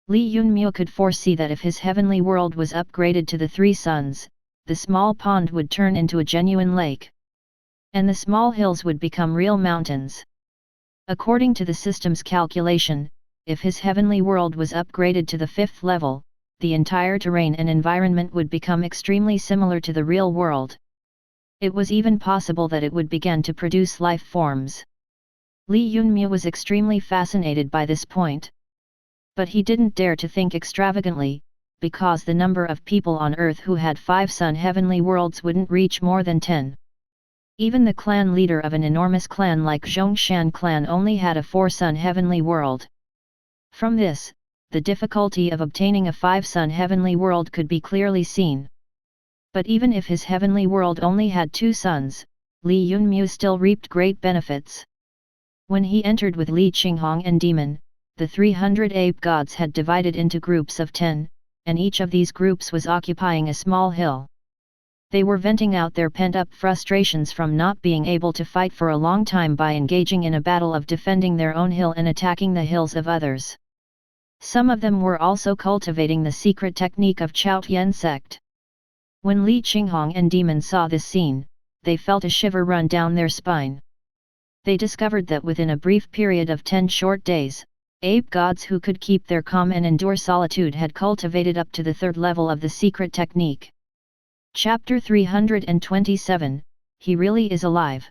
Speaker 1: Li Yunmu could foresee that if his heavenly world was upgraded to the 3 suns, the small pond would turn into a genuine lake. And the small hills would become real mountains. According to the system's calculation, if his heavenly world was upgraded to the 5th level, the entire terrain and environment would become extremely similar to the real world. It was even possible that it would begin to produce life forms. Li Yunmu was extremely fascinated by this point. But he didn't dare to think extravagantly, because the number of people on Earth who had 5 sun heavenly worlds wouldn't reach more than 10. Even the clan leader of an enormous clan like Zhongshan clan only had a 4 sun heavenly world. From this, the difficulty of obtaining a 5 sun heavenly world could be clearly seen. But even if his heavenly world only had 2 suns, Li Yunmu still reaped great benefits. When he entered with Li Qinghong and Demon, the 300 ape gods had divided into groups of 10, and each of these groups was occupying a small hill. They were venting out their pent-up frustrations from not being able to fight for a long time by engaging in a battle of defending their own hill and attacking the hills of others. Some of them were also cultivating the secret technique of Luotien sect. When Li Qinghong and Demon saw this scene, they felt a shiver run down their spine. They discovered that within a brief period of 10 short days, ape gods who could keep their calm and endure solitude had cultivated up to the 3rd level of the secret technique. Chapter 327, He Really Is Alive.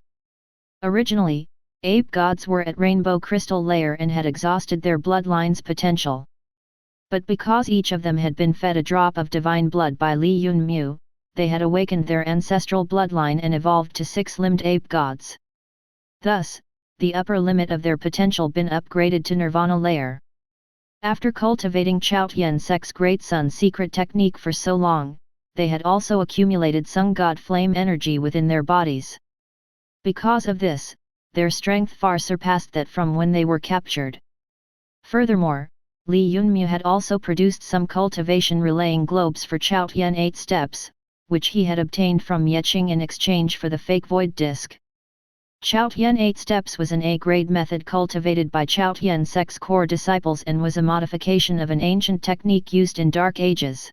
Speaker 1: Originally, ape gods were at Rainbow Crystal Layer and had exhausted their bloodline's potential. But because each of them had been fed a drop of divine blood by Li Yunmu, they had awakened their ancestral bloodline and evolved to 6-limbed ape gods. Thus, the upper limit of their potential been upgraded to Nirvana layer. After cultivating Luotien sect's Great Sun secret technique for so long, they had also accumulated Sun God flame energy within their bodies. Because of this, their strength far surpassed that from when they were captured. Furthermore, Li Yunmu had also produced some cultivation relaying globes for Luotien 8 steps, which he had obtained from Yeqing in exchange for the fake void disk. Luotien 8 steps was an A-grade method cultivated by Luotien sect's core disciples and was a modification of an ancient technique used in Dark Ages.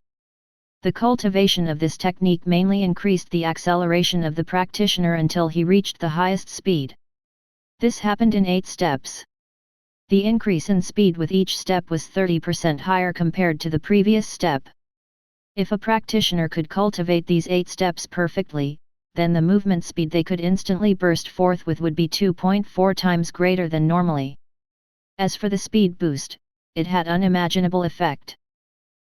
Speaker 1: The cultivation of this technique mainly increased the acceleration of the practitioner until he reached the highest speed. This happened in 8 steps. The increase in speed with each step was 30% higher compared to the previous step. If a practitioner could cultivate these 8 steps perfectly, then the movement speed they could instantly burst forth with would be 2.4 times greater than normally. As for the speed boost, it had unimaginable effect.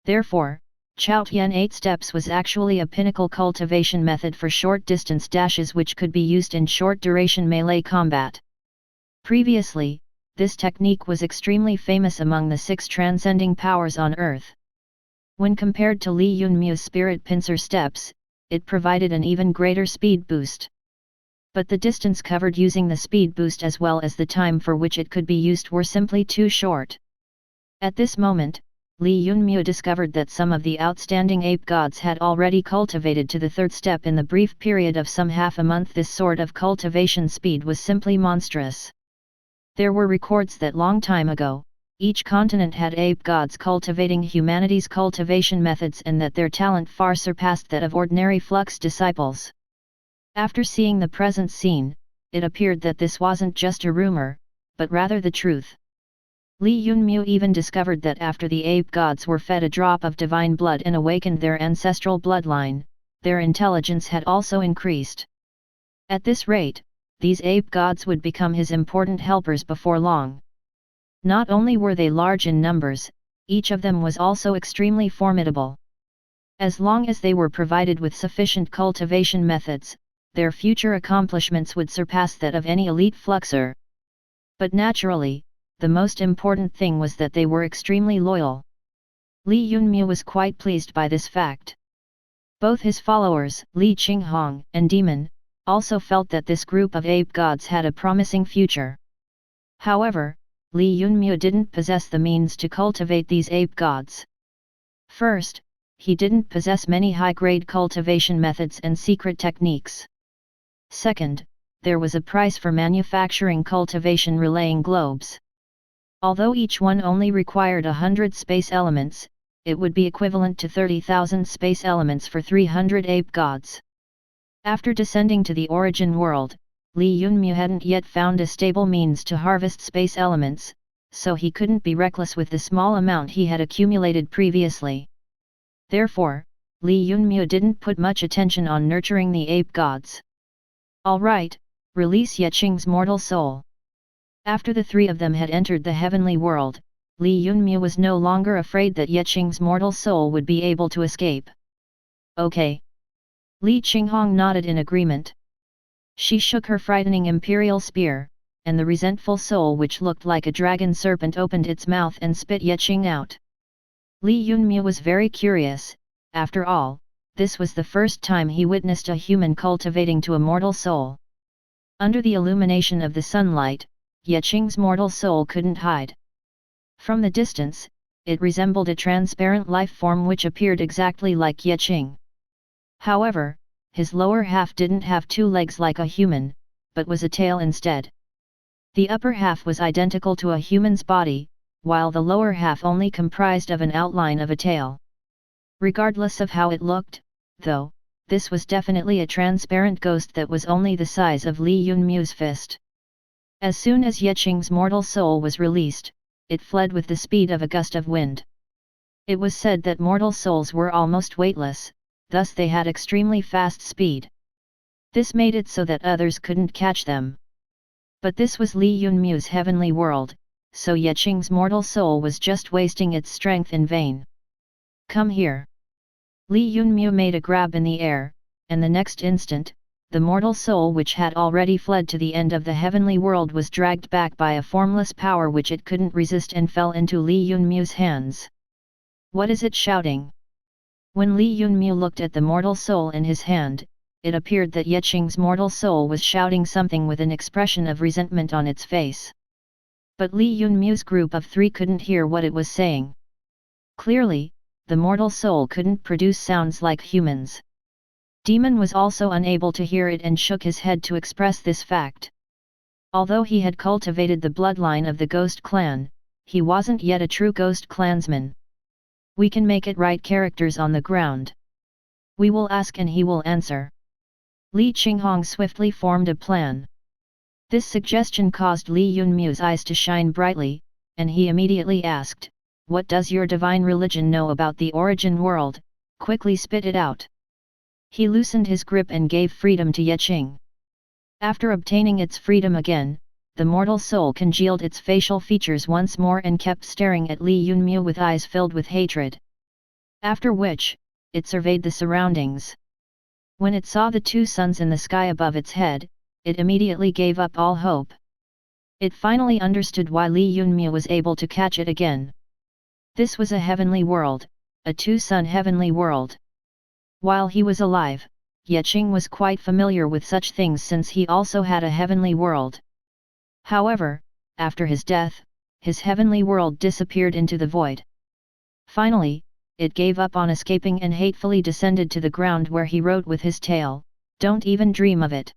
Speaker 1: Therefore, Luotien 8 steps was actually a pinnacle cultivation method for short distance dashes which could be used in short duration melee combat. Previously, this technique was extremely famous among the 6 transcending powers on Earth. When compared to Li Yunmu's spirit pincer steps, it provided an even greater speed boost. But the distance covered using the speed boost as well as the time for which it could be used were simply too short. At this moment, Li Yunmu discovered that some of the outstanding ape gods had already cultivated to the 3rd step in the brief period of some half a month. This sort of cultivation speed was simply monstrous. There were records that long time ago, each continent had ape gods cultivating humanity's cultivation methods and that their talent far surpassed that of ordinary flux disciples. After seeing the present scene, it appeared that this wasn't just a rumor, but rather the truth. Li Yunmu even discovered that after the ape gods were fed a drop of divine blood and awakened their ancestral bloodline, their intelligence had also increased. At this rate, these ape gods would become his important helpers before long. Not only were they large in numbers, each of them was also extremely formidable. As long as they were provided with sufficient cultivation methods, their future accomplishments would surpass that of any elite fluxer. But naturally, the most important thing was that they were extremely loyal. Li Yunmu was quite pleased by this fact. Both his followers, Li Qinghong and Demon, also felt that this group of ape gods had a promising future. However, Li Yunmu didn't possess the means to cultivate these ape gods. First, he didn't possess many high-grade cultivation methods and secret techniques. Second, there was a price for manufacturing cultivation relaying globes. Although each one only required 100 space elements, it would be equivalent to 30,000 space elements for 300 ape gods. After descending to the origin world, Li Yunmu hadn't yet found a stable means to harvest space elements, so he couldn't be reckless with the small amount he had accumulated previously. Therefore, Li Yunmu didn't put much attention on nurturing the ape gods. Alright, release Yeqing's mortal soul. After the three of them had entered the heavenly world, Li Yunmu was no longer afraid that Yeqing's mortal soul would be able to escape. Okay. Li Qinghong nodded in agreement. She shook her frightening imperial spear, and the resentful soul which looked like a dragon serpent opened its mouth and spit Yeqing out. Li Yunmu was very curious. After all, this was the first time he witnessed a human cultivating to a mortal soul. Under the illumination of the sunlight, Yeqing's mortal soul couldn't hide. From the distance, it resembled a transparent life form which appeared exactly like Yeqing. However, his lower half didn't have two legs like a human, but was a tail instead. The upper half was identical to a human's body, while the lower half only comprised of an outline of a tail. Regardless of how it looked, though, this was definitely a transparent ghost that was only the size of Li Yunmu's fist. As soon as Yeqing's mortal soul was released, it fled with the speed of a gust of wind. It was said that mortal souls were almost weightless, thus they had extremely fast speed. This made it so that others couldn't catch them. But this was Li Yunmu's heavenly world, so Yeqing's mortal soul was just wasting its strength in vain. Come here. Li Yunmu made a grab in the air, and the next instant, the mortal soul which had already fled to the end of the heavenly world was dragged back by a formless power which it couldn't resist and fell into Li Yunmu's hands. What is it shouting? When Li Yunmu looked at the mortal soul in his hand, it appeared that Yeqing's mortal soul was shouting something with an expression of resentment on its face. But Li Yunmu's group of three couldn't hear what it was saying. Clearly, the mortal soul couldn't produce sounds like humans. Demon was also unable to hear it and shook his head to express this fact. Although he had cultivated the bloodline of the ghost clan, he wasn't yet a true ghost clansman. We can make it write characters on the ground. We will ask and he will answer. Li Qinghong swiftly formed a plan. This suggestion caused Li Yunmu's eyes to shine brightly, and he immediately asked, "What does your divine religion know about the origin world? Quickly spit it out." He loosened his grip and gave freedom to Yeqing. After obtaining its freedom again, the mortal soul congealed its facial features once more and kept staring at Li Yunmu with eyes filled with hatred. After which, it surveyed the surroundings. When it saw the two suns in the sky above its head, it immediately gave up all hope. It finally understood why Li Yunmu was able to catch it again. This was a heavenly world, a two-sun heavenly world. While he was alive, Yeqing was quite familiar with such things since he also had a heavenly world. However, after his death, his heavenly world disappeared into the void. Finally, it gave up on escaping and hatefully descended to the ground where he wrote with his tail, "Don't even dream of it."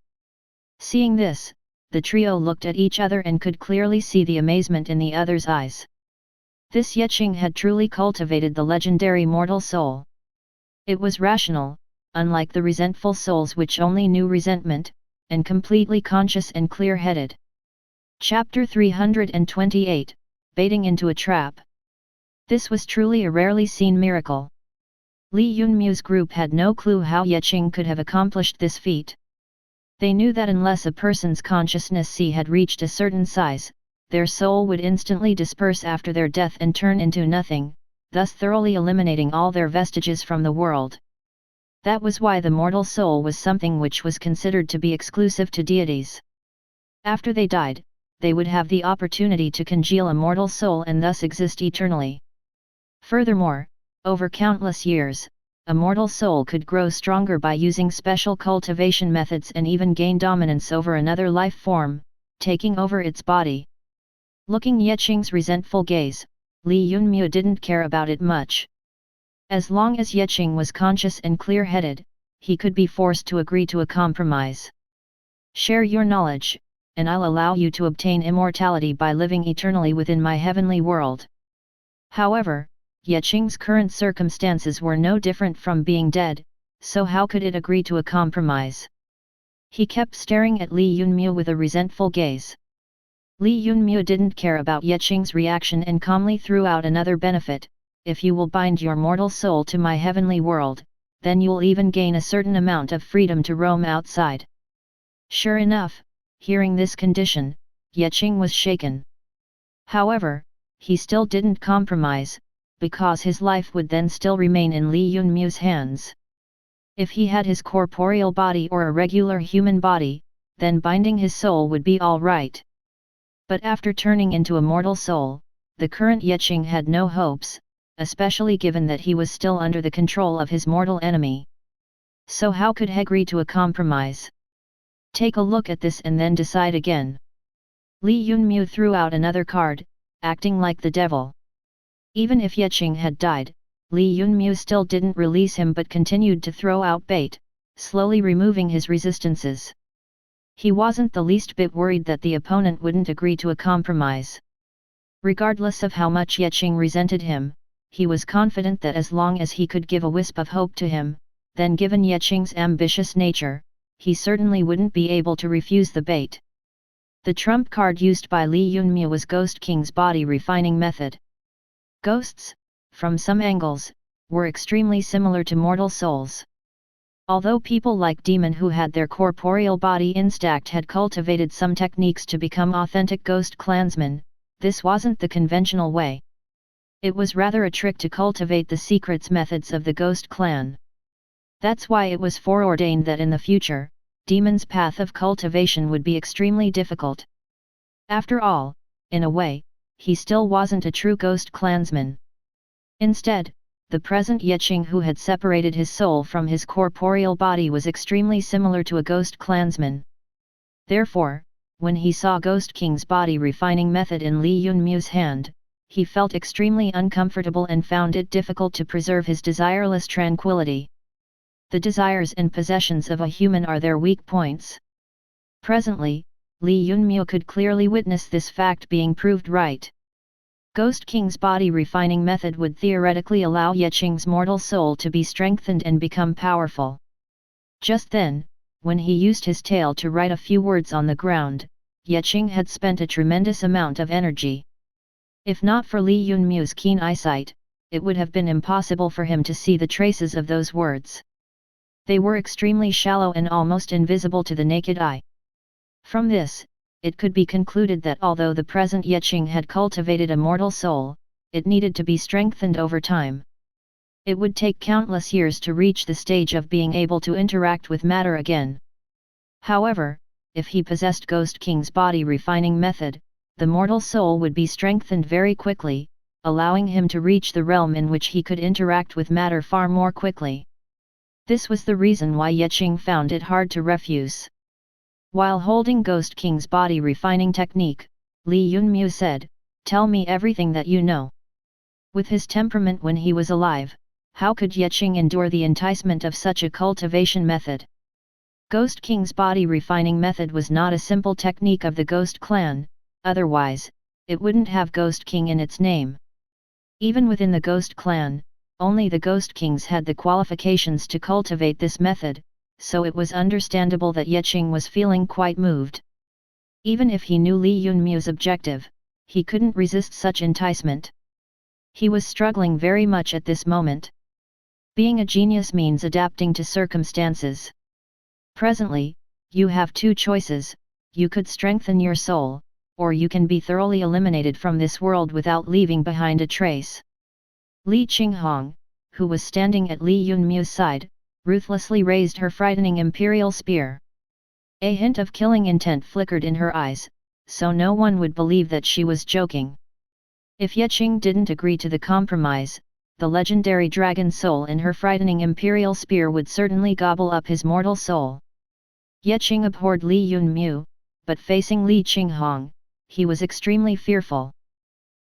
Speaker 1: Seeing this, the trio looked at each other and could clearly see the amazement in the other's eyes. This Yeqing had truly cultivated the legendary mortal soul. It was rational, unlike the resentful souls which only knew resentment, and completely conscious and clear-headed. Chapter 328, Baiting into a Trap. This was truly a rarely seen miracle. Li Yunmu's group had no clue how Yeqing could have accomplished this feat. They knew that unless a person's consciousness had reached a certain size, their soul would instantly disperse after their death and turn into nothing, thus thoroughly eliminating all their vestiges from the world. That was why the mortal soul was something which was considered to be exclusive to deities. After they died, they would have the opportunity to congeal a mortal soul and thus exist eternally. Furthermore, over countless years, a mortal soul could grow stronger by using special cultivation methods and even gain dominance over another life form, taking over its body. Looking Yeqing's resentful gaze, Li Yunmu didn't care about it much. As long as Yeqing was conscious and clear-headed, he could be forced to agree to a compromise. Share your knowledge, and I'll allow you to obtain immortality by living eternally within my heavenly world. However, Yeqing's current circumstances were no different from being dead, so how could it agree to a compromise? He kept staring at Li Yunmu with a resentful gaze. Li Yunmu didn't care about Yeqing's reaction and calmly threw out another benefit: if you will bind your mortal soul to my heavenly world, then you'll even gain a certain amount of freedom to roam outside. Sure enough, hearing this condition, Yeqing was shaken. However, he still didn't compromise, because his life would then still remain in Li Yunmu's hands. If he had his corporeal body or a regular human body, then binding his soul would be all right. But after turning into a mortal soul, the current Yeqing had no hopes, especially given that he was still under the control of his mortal enemy. So how could he agree to a compromise? Take a look at this and then decide again. Li Yunmu threw out another card, acting like the devil. Even if Yeqing had died, Li Yunmu still didn't release him but continued to throw out bait, slowly removing his resistances. He wasn't the least bit worried that the opponent wouldn't agree to a compromise. Regardless of how much Yeqing resented him, he was confident that as long as he could give a wisp of hope to him, then given Yeqing's ambitious nature, he certainly wouldn't be able to refuse the bait. The trump card used by Li Yunmu was Ghost King's body refining method. Ghosts, from some angles, were extremely similar to mortal souls. Although people like Demon who had their corporeal body intact had cultivated some techniques to become authentic ghost clansmen, this wasn't the conventional way. It was rather a trick to cultivate the secrets methods of the ghost clan. That's why it was foreordained that in the future, Demon's path of cultivation would be extremely difficult. After all, in a way, he still wasn't a true ghost clansman. Instead, the present Yeqing who had separated his soul from his corporeal body was extremely similar to a ghost clansman. Therefore, when he saw Ghost King's body refining method in Li Yunmu's hand, he felt extremely uncomfortable and found it difficult to preserve his desireless tranquility. The desires and possessions of a human are their weak points. Presently, Li Yunmu could clearly witness this fact being proved right. Ghost King's body refining method would theoretically allow Yeqing's mortal soul to be strengthened and become powerful. Just then, when he used his tail to write a few words on the ground, Yeqing had spent a tremendous amount of energy. If not for Li Yunmu's keen eyesight, it would have been impossible for him to see the traces of those words. They were extremely shallow and almost invisible to the naked eye. From this, it could be concluded that although the present Yeqing had cultivated a mortal soul, it needed to be strengthened over time. It would take countless years to reach the stage of being able to interact with matter again. However, if he possessed Ghost King's body refining method, the mortal soul would be strengthened very quickly, allowing him to reach the realm in which he could interact with matter far more quickly. This was the reason why Yeqing found it hard to refuse. While holding Ghost King's body refining technique, Li Yunmu said, "Tell me everything that you know." With his temperament when he was alive, how could Yeqing endure the enticement of such a cultivation method? Ghost King's body refining method was not a simple technique of the Ghost clan, otherwise, it wouldn't have Ghost King in its name. Even within the Ghost clan, only the Ghost Kings had the qualifications to cultivate this method, so it was understandable that Yeqing was feeling quite moved. Even if he knew Li Yunmu's objective, he couldn't resist such enticement. He was struggling very much at this moment. Being a genius means adapting to circumstances. Presently, you have two choices: you could strengthen your soul, or you can be thoroughly eliminated from this world without leaving behind a trace. Li Qinghong, who was standing at Li Yunmu's side, ruthlessly raised her frightening imperial spear. A hint of killing intent flickered in her eyes, so no one would believe that she was joking. If Yeqing didn't agree to the compromise, the legendary dragon soul in her frightening imperial spear would certainly gobble up his mortal soul. Yeqing abhorred Li Yunmu, but facing Li Qinghong, he was extremely fearful.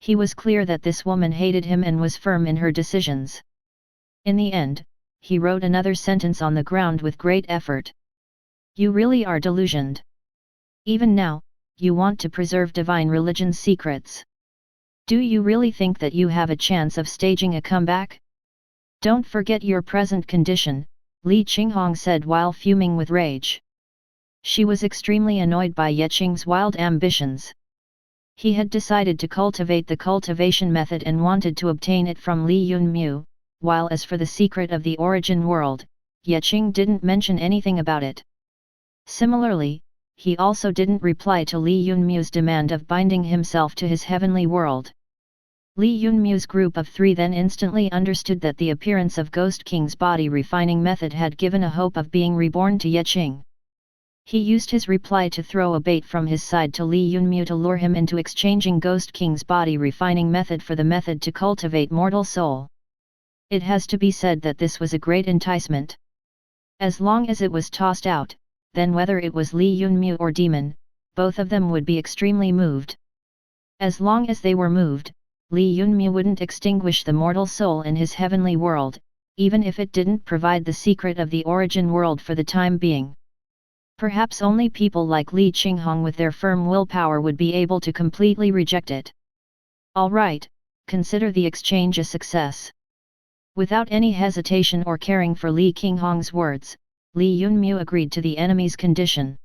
Speaker 1: He was clear that this woman hated him and was firm in her decisions. In the end, he wrote another sentence on the ground with great effort. You really are delusioned. Even now, you want to preserve divine religion's secrets. Do you really think that you have a chance of staging a comeback? Don't forget your present condition, Li Qinghong said while fuming with rage. She was extremely annoyed by Yeqing's wild ambitions. He had decided to cultivate the cultivation method and wanted to obtain it from Li Yunmu, while as for the secret of the origin world, Yeqing didn't mention anything about it. Similarly, he also didn't reply to Li Yunmu's demand of binding himself to his heavenly world. Li Yunmu's group of three then instantly understood that the appearance of Ghost King's body refining method had given a hope of being reborn to Yeqing. He used his reply to throw a bait from his side to Li Yunmu to lure him into exchanging Ghost King's body refining method for the method to cultivate mortal soul. It has to be said that this was a great enticement. As long as it was tossed out, then whether it was Li Yunmu or demon, both of them would be extremely moved. As long as they were moved, Li Yunmu wouldn't extinguish the mortal soul in his heavenly world, even if it didn't provide the secret of the origin world for the time being. Perhaps only people like Li Qinghong with their firm willpower would be able to completely reject it. All right, consider the exchange a success. Without any hesitation or caring for Li Qinghong's words, Li Yunmu agreed to the enemy's condition.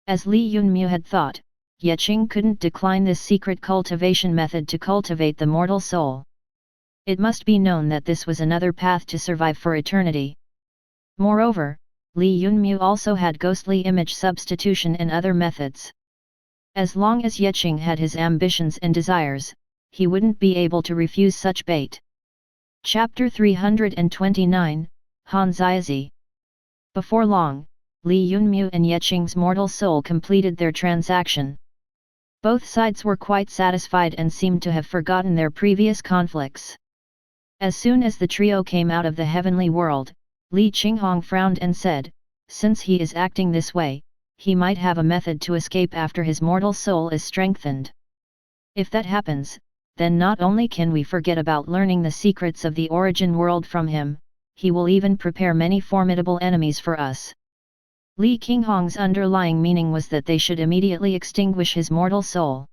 Speaker 1: As Li Yunmu had thought, Yeqing couldn't decline this secret cultivation method to cultivate the mortal soul. It must be known that this was another path to survive for eternity. Moreover, Li Yunmu also had ghostly image substitution and other methods. As long as Yeqing had his ambitions and desires, he wouldn't be able to refuse such bait. Chapter 329, Xiaozi. Before long, Li Yunmu and Yeqing's mortal soul completed their transaction. Both sides were quite satisfied and seemed to have forgotten their previous conflicts. As soon as the trio came out of the heavenly world, Li Qinghong frowned and said, since he is acting this way, he might have a method to escape after his mortal soul is strengthened. If that happens, then not only can we forget about learning the secrets of the origin world from him, he will even prepare many formidable enemies for us. Li Qinghong's underlying meaning was that they should immediately extinguish his mortal soul.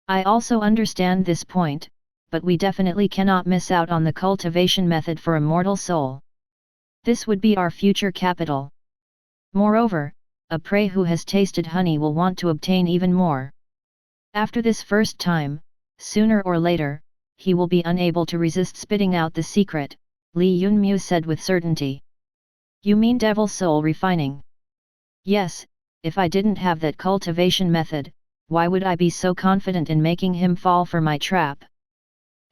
Speaker 1: I also understand this point, but we definitely cannot miss out on the cultivation method for a mortal soul. This would be our future capital. Moreover, a prey who has tasted honey will want to obtain even more. After this first time, sooner or later, he will be unable to resist spitting out the secret, Li Yunmu said with certainty. You mean devil soul refining? Yes, if I didn't have that cultivation method, why would I be so confident in making him fall for my trap?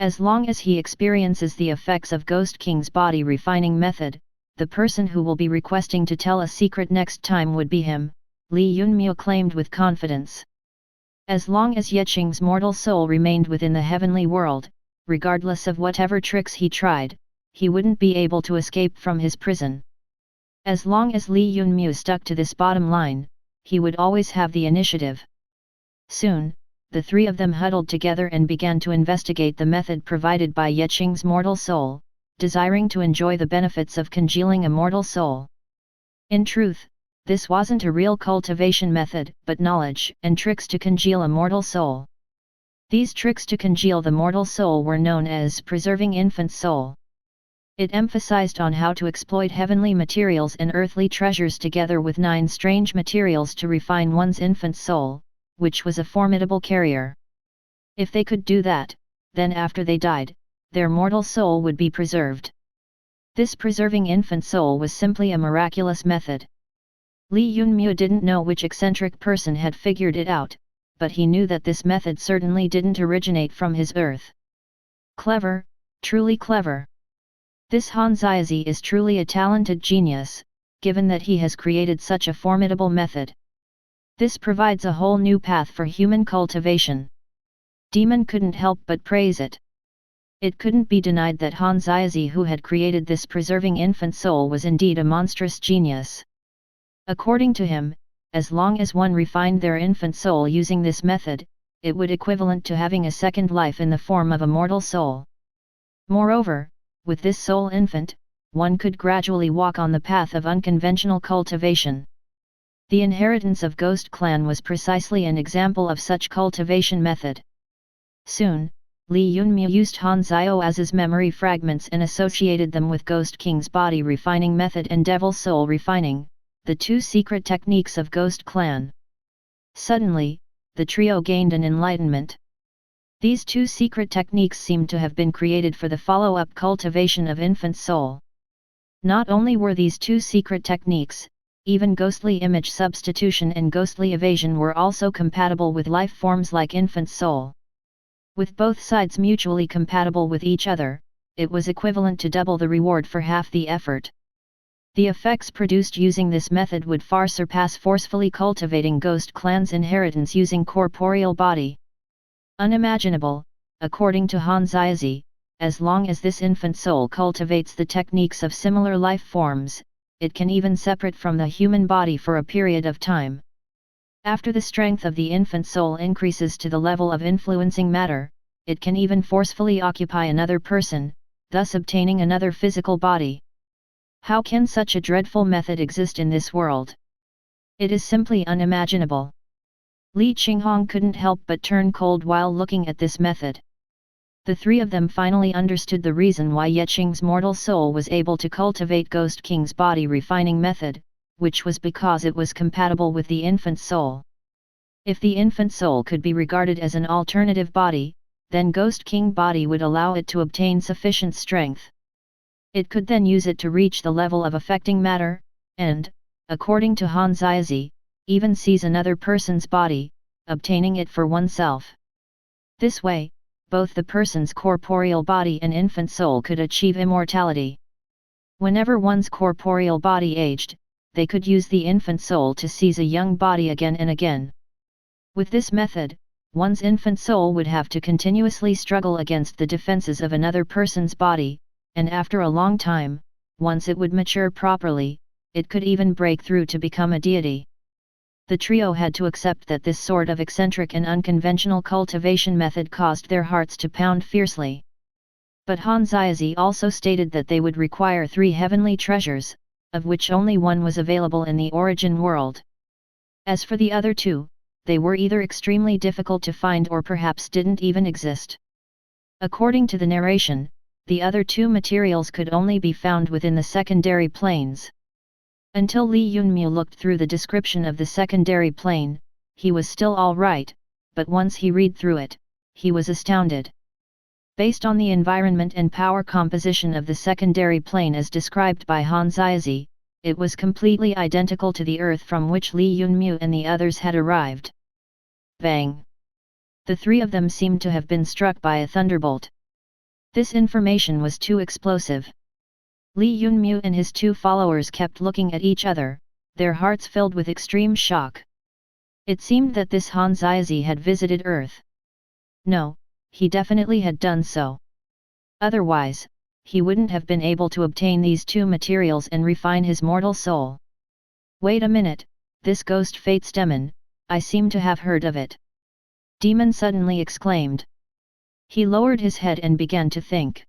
Speaker 1: As long as he experiences the effects of Ghost King's body refining method, the person who will be requesting to tell a secret next time would be him, Li Yunmu claimed with confidence. As long as Yeqing's mortal soul remained within the heavenly world, regardless of whatever tricks he tried, he wouldn't be able to escape from his prison. As long as Li Yunmu stuck to this bottom line, he would always have the initiative. Soon, the three of them huddled together and began to investigate the method provided by Yeqing's mortal soul, desiring to enjoy the benefits of congealing a mortal soul. In truth, this wasn't a real cultivation method, but knowledge and tricks to congeal a mortal soul. These tricks to congeal the mortal soul were known as preserving infant soul. It emphasized on how to exploit heavenly materials and earthly treasures together with 9 strange materials to refine one's infant soul, which was a formidable carrier. If they could do that, then after they died, their mortal soul would be preserved. This preserving infant soul was simply a miraculous method. Li Yunmu didn't know which eccentric person had figured it out, but he knew that this method certainly didn't originate from his earth. Clever, truly clever. This Xiaozi is truly a talented genius, given that he has created such a formidable method. This provides a whole new path for human cultivation. Demon couldn't help but praise it. It couldn't be denied that Xiaozi, who had created this preserving infant soul, was indeed a monstrous genius. According to him, as long as one refined their infant soul using this method, it would equivalent to having a second life in the form of a mortal soul. Moreover, with this soul infant, one could gradually walk on the path of unconventional cultivation. The inheritance of Ghost Clan was precisely an example of such cultivation method. Soon, Li Yunmu used Xiaozi's memory fragments and associated them with Ghost King's body refining method and Devil Soul refining, the 2 secret techniques of Ghost Clan. Suddenly, the trio gained an enlightenment. These 2 secret techniques seemed to have been created for the follow-up cultivation of infant soul. Not only were these 2 secret techniques, even ghostly image substitution and ghostly evasion were also compatible with life forms like infant soul. With both sides mutually compatible with each other, it was equivalent to double the reward for half the effort. The effects produced using this method would far surpass forcefully cultivating Ghost Clan's inheritance using corporeal body. Unimaginable, according to Xiaozi, as long as this infant soul cultivates the techniques of similar life forms, it can even separate from the human body for a period of time. After the strength of the infant soul increases to the level of influencing matter, it can even forcefully occupy another person, thus obtaining another physical body. How can such a dreadful method exist in this world? It is simply unimaginable. Li Qinghong couldn't help but turn cold while looking at this method. The 3 of them finally understood the reason why Yeqing's mortal soul was able to cultivate Ghost King's body refining method, which was because it was compatible with the infant soul. If the infant soul could be regarded as an alternative body, then Ghost King body would allow it to obtain sufficient strength. It could then use it to reach the level of affecting matter, and, according to Xiaozi, even seize another person's body, obtaining it for oneself. This way, both the person's corporeal body and infant soul could achieve immortality. Whenever one's corporeal body aged, they could use the infant soul to seize a young body again and again. With this method, one's infant soul would have to continuously struggle against the defenses of another person's body, and after a long time, once it would mature properly, it could even break through to become a deity. The trio had to accept that this sort of eccentric and unconventional cultivation method caused their hearts to pound fiercely. But Xiaozi also stated that they would require 3 heavenly treasures, of which only one was available in the origin world. As for the other 2, they were either extremely difficult to find or perhaps didn't even exist. According to the narration, the other 2 materials could only be found within the secondary planes. Until Li Yunmu looked through the description of the secondary plane, he was still all right, but once he read through it, he was astounded. Based on the environment and power composition of the secondary plane as described by Xiaozi, it was completely identical to the Earth from which Li Yunmu and the others had arrived. Bang! The 3 of them seemed to have been struck by a thunderbolt. This information was too explosive. Li Yunmu and his 2 followers kept looking at each other, their hearts filled with extreme shock. It seemed that this Xiaozi had visited Earth. No, he definitely had done so. Otherwise, he wouldn't have been able to obtain these 2 materials and refine his mortal soul. Wait a minute, this ghost fate's demon, I seem to have heard of it. Demon suddenly exclaimed. He lowered his head and began to think.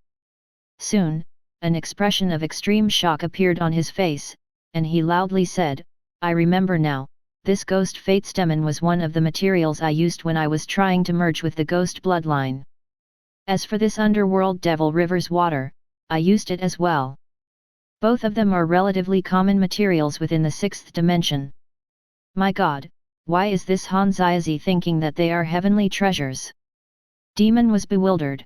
Speaker 1: Soon, an expression of extreme shock appeared on his face, and he loudly said, I remember now, this ghost fate's demon was one of the materials I used when I was trying to merge with the ghost bloodline. As for this underworld devil river's water, I used it as well. Both of them are relatively common materials within the 6th dimension. My god, why is this Xiaozi thinking that they are heavenly treasures? Demon was bewildered.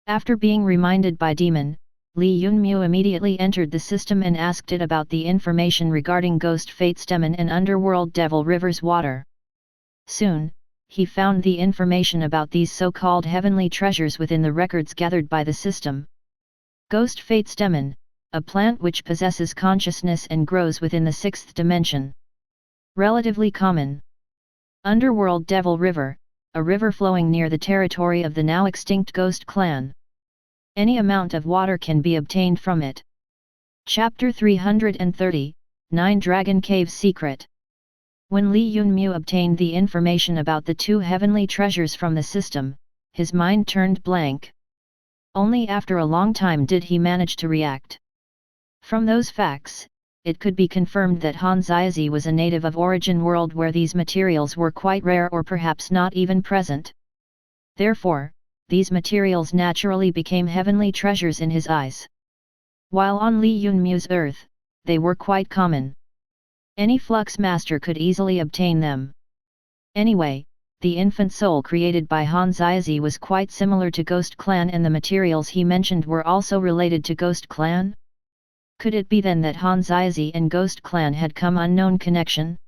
Speaker 1: After being reminded by Demon, Li Yunmu immediately entered the system and asked it about the information regarding Ghost Fate's Demon and Underworld Devil River's water. Soon, he found the information about these so-called heavenly treasures within the records gathered by the system. Ghost Fate's Demon, a plant which possesses consciousness and grows within the 6th dimension. Relatively common. Underworld Devil River, a river flowing near the territory of the now extinct Ghost clan. Any amount of water can be obtained from it. Chapter 330, 9 Dragon Cave's Secret. When Li Yunmu obtained the information about the 2 heavenly treasures from the system, his mind turned blank. Only after a long time did he manage to react. From those facts, it could be confirmed that Xiaozi was a native of Origin World where these materials were quite rare or perhaps not even present. Therefore, these materials naturally became heavenly treasures in his eyes. While on Li Yunmu's earth, they were quite common. Any flux master could easily obtain them. Anyway, the infant soul created by Xiaozi was quite similar to Ghost Clan and the materials he mentioned were also related to Ghost Clan? Could it be then that Xiaozi and Ghost Clan had come unknown connection?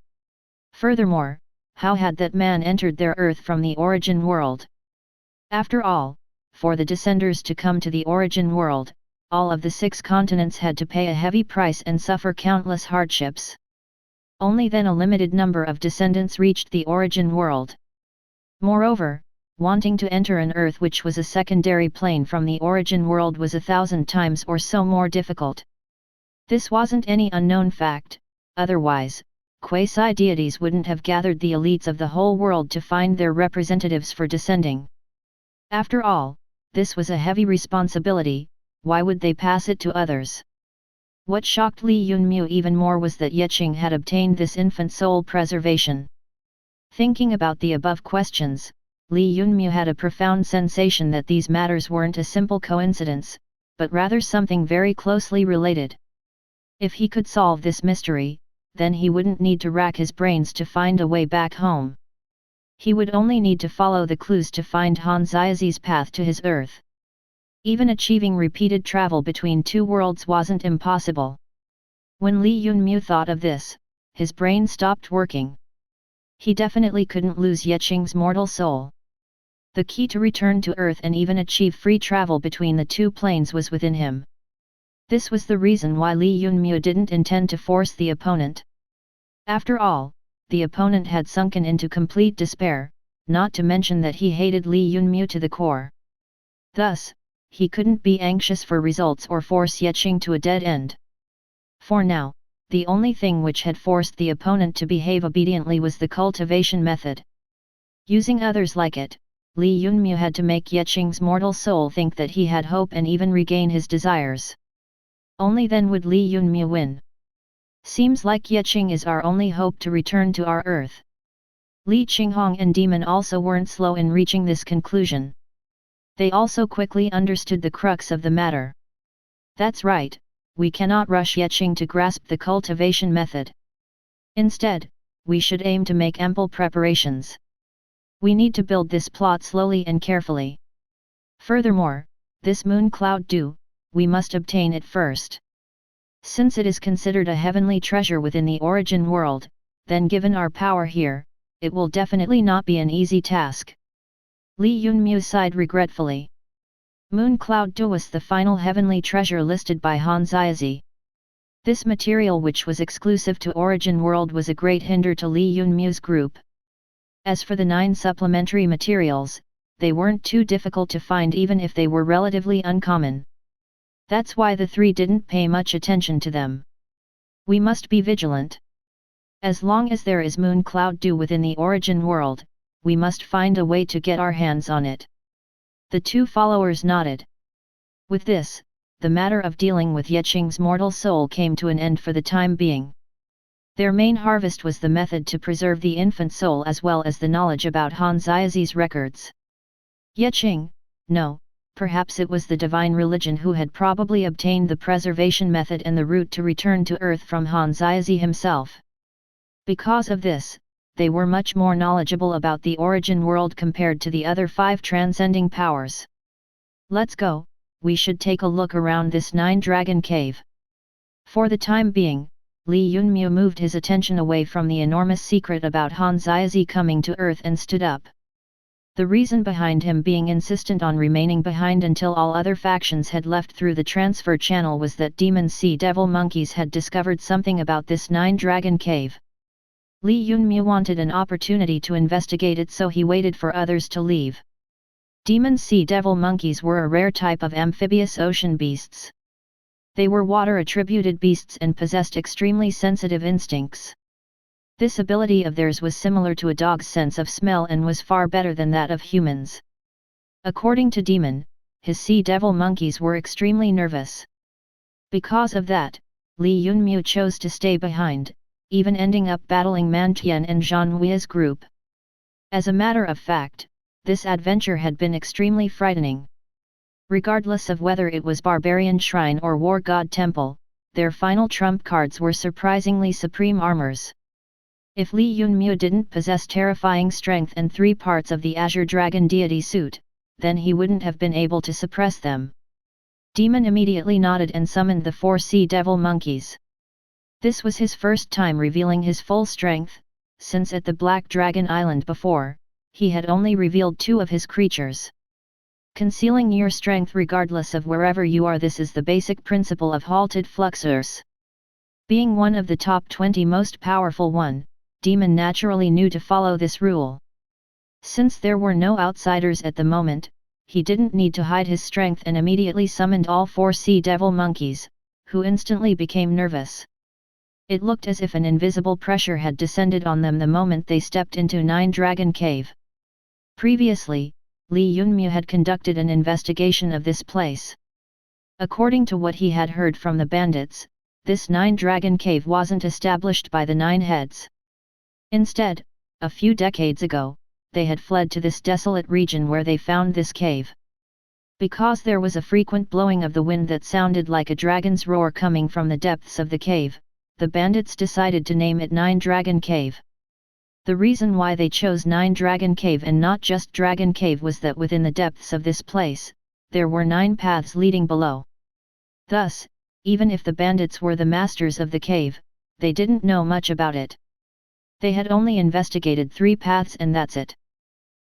Speaker 1: Furthermore, how had that man entered their earth from the Origin World? After all, for the descenders to come to the Origin World, all of the 6 continents had to pay a heavy price and suffer countless hardships. Only then a limited number of descendants reached the Origin World. Moreover, wanting to enter an Earth which was a secondary plane from the Origin World was 1,000 times or so more difficult. This wasn't any unknown fact, otherwise, quasi-deities wouldn't have gathered the elites of the whole world to find their representatives for descending. After all, this was a heavy responsibility, why would they pass it to others? What shocked Li Yunmu even more was that Yeqing had obtained this infant soul preservation. Thinking about the above questions, Li Yunmu had a profound sensation that these matters weren't a simple coincidence, but rather something very closely related. If he could solve this mystery, then he wouldn't need to rack his brains to find a way back home. He would only need to follow the clues to find Xiaozi's path to his earth. Even achieving repeated travel between 2 worlds wasn't impossible. When Li Yunmu thought of this, his brain stopped working. He definitely couldn't lose Yeqing's mortal soul. The key to return to Earth and even achieve free travel between the 2 planes was within him. This was the reason why Li Yunmu didn't intend to force the opponent. After all, the opponent had sunken into complete despair, not to mention that he hated Li Yunmu to the core. Thus, he couldn't be anxious for results or force Yeqing to a dead end. For now, the only thing which had forced the opponent to behave obediently was the cultivation method. Using others like it, Li Yunmu had to make Yeqing's mortal soul think that he had hope and even regain his desires. Only then would Li Yunmu win. Seems like Yeqing is our only hope to return to our Earth. Li Qinghong and Demon also weren't slow in reaching this conclusion. They also quickly understood the crux of the matter. That's right, we cannot rush Yeqing to grasp the cultivation method. Instead, we should aim to make ample preparations. We need to build this plot slowly and carefully. Furthermore, this moon cloud dew, we must obtain it first. Since it is considered a heavenly treasure within the Origin World, then given our power here, it will definitely not be an easy task. Li Yunmu sighed regretfully. Moon Cloud Dew was the final heavenly treasure listed by Xiaozi. This material which was exclusive to Origin World was a great hinder to Li Yunmu's group. As for the 9 supplementary materials, they weren't too difficult to find even if they were relatively uncommon. That's why the 3 didn't pay much attention to them. We must be vigilant. As long as there is Moon Cloud Dew within the Origin World, we must find a way to get our hands on it. The 2 followers nodded. With this, the matter of dealing with Yeqing's mortal soul came to an end for the time being. Their main harvest was the method to preserve the infant soul as well as the knowledge about Han Xiaozi's records. Yeqing, no, perhaps it was the divine religion who had probably obtained the preservation method and the route to return to earth from Han Xiaozi himself. Because of this, they were much more knowledgeable about the origin world compared to the other 5 transcending powers. Let's go, we should take a look around this 9-dragon cave. For the time being, Li Yunmu moved his attention away from the enormous secret about Han Xiaozi coming to earth and stood up. The reason behind him being insistent on remaining behind until all other factions had left through the transfer channel was that demon sea devil monkeys had discovered something about this 9-dragon cave. Li Yunmu wanted an opportunity to investigate it, so he waited for others to leave. Demon sea devil monkeys were a rare type of amphibious ocean beasts. They were water-attributed beasts and possessed extremely sensitive instincts. This ability of theirs was similar to a dog's sense of smell and was far better than that of humans. According to Demon, his sea devil monkeys were extremely nervous. Because of that, Li Yunmu chose to stay behind, even ending up battling Mantian and Zhang Hui's group. As a matter of fact, this adventure had been extremely frightening. Regardless of whether it was barbarian shrine or war god temple, their final trump cards were surprisingly supreme armors. If Li Yunmu didn't possess terrifying strength and 3 parts of the Azure Dragon deity suit, then he wouldn't have been able to suppress them. Demon immediately nodded and summoned the 4 sea devil monkeys. This was his first time revealing his full strength, since at the Black Dragon Island before, he had only revealed 2 of his creatures. Concealing your strength regardless of wherever you are, this is the basic principle of halted fluxers. Being one of the top 20 most powerful one, Demon naturally knew to follow this rule. Since there were no outsiders at the moment, he didn't need to hide his strength and immediately summoned all 4 sea devil monkeys, who instantly became nervous. It looked as if an invisible pressure had descended on them the moment they stepped into 9-dragon cave. Previously, Li Yunmu had conducted an investigation of this place. According to what he had heard from the bandits, this 9-dragon cave wasn't established by the 9 heads. Instead, a few decades ago, they had fled to this desolate region where they found this cave. Because there was a frequent blowing of the wind that sounded like a dragon's roar coming from the depths of the cave, the bandits decided to name it 9-dragon cave. The reason why they chose 9-dragon cave and not just dragon cave was that within the depths of this place, there were 9 paths leading below. Thus, even if the bandits were the masters of the cave, they didn't know much about it. They had only investigated 3 paths and that's it.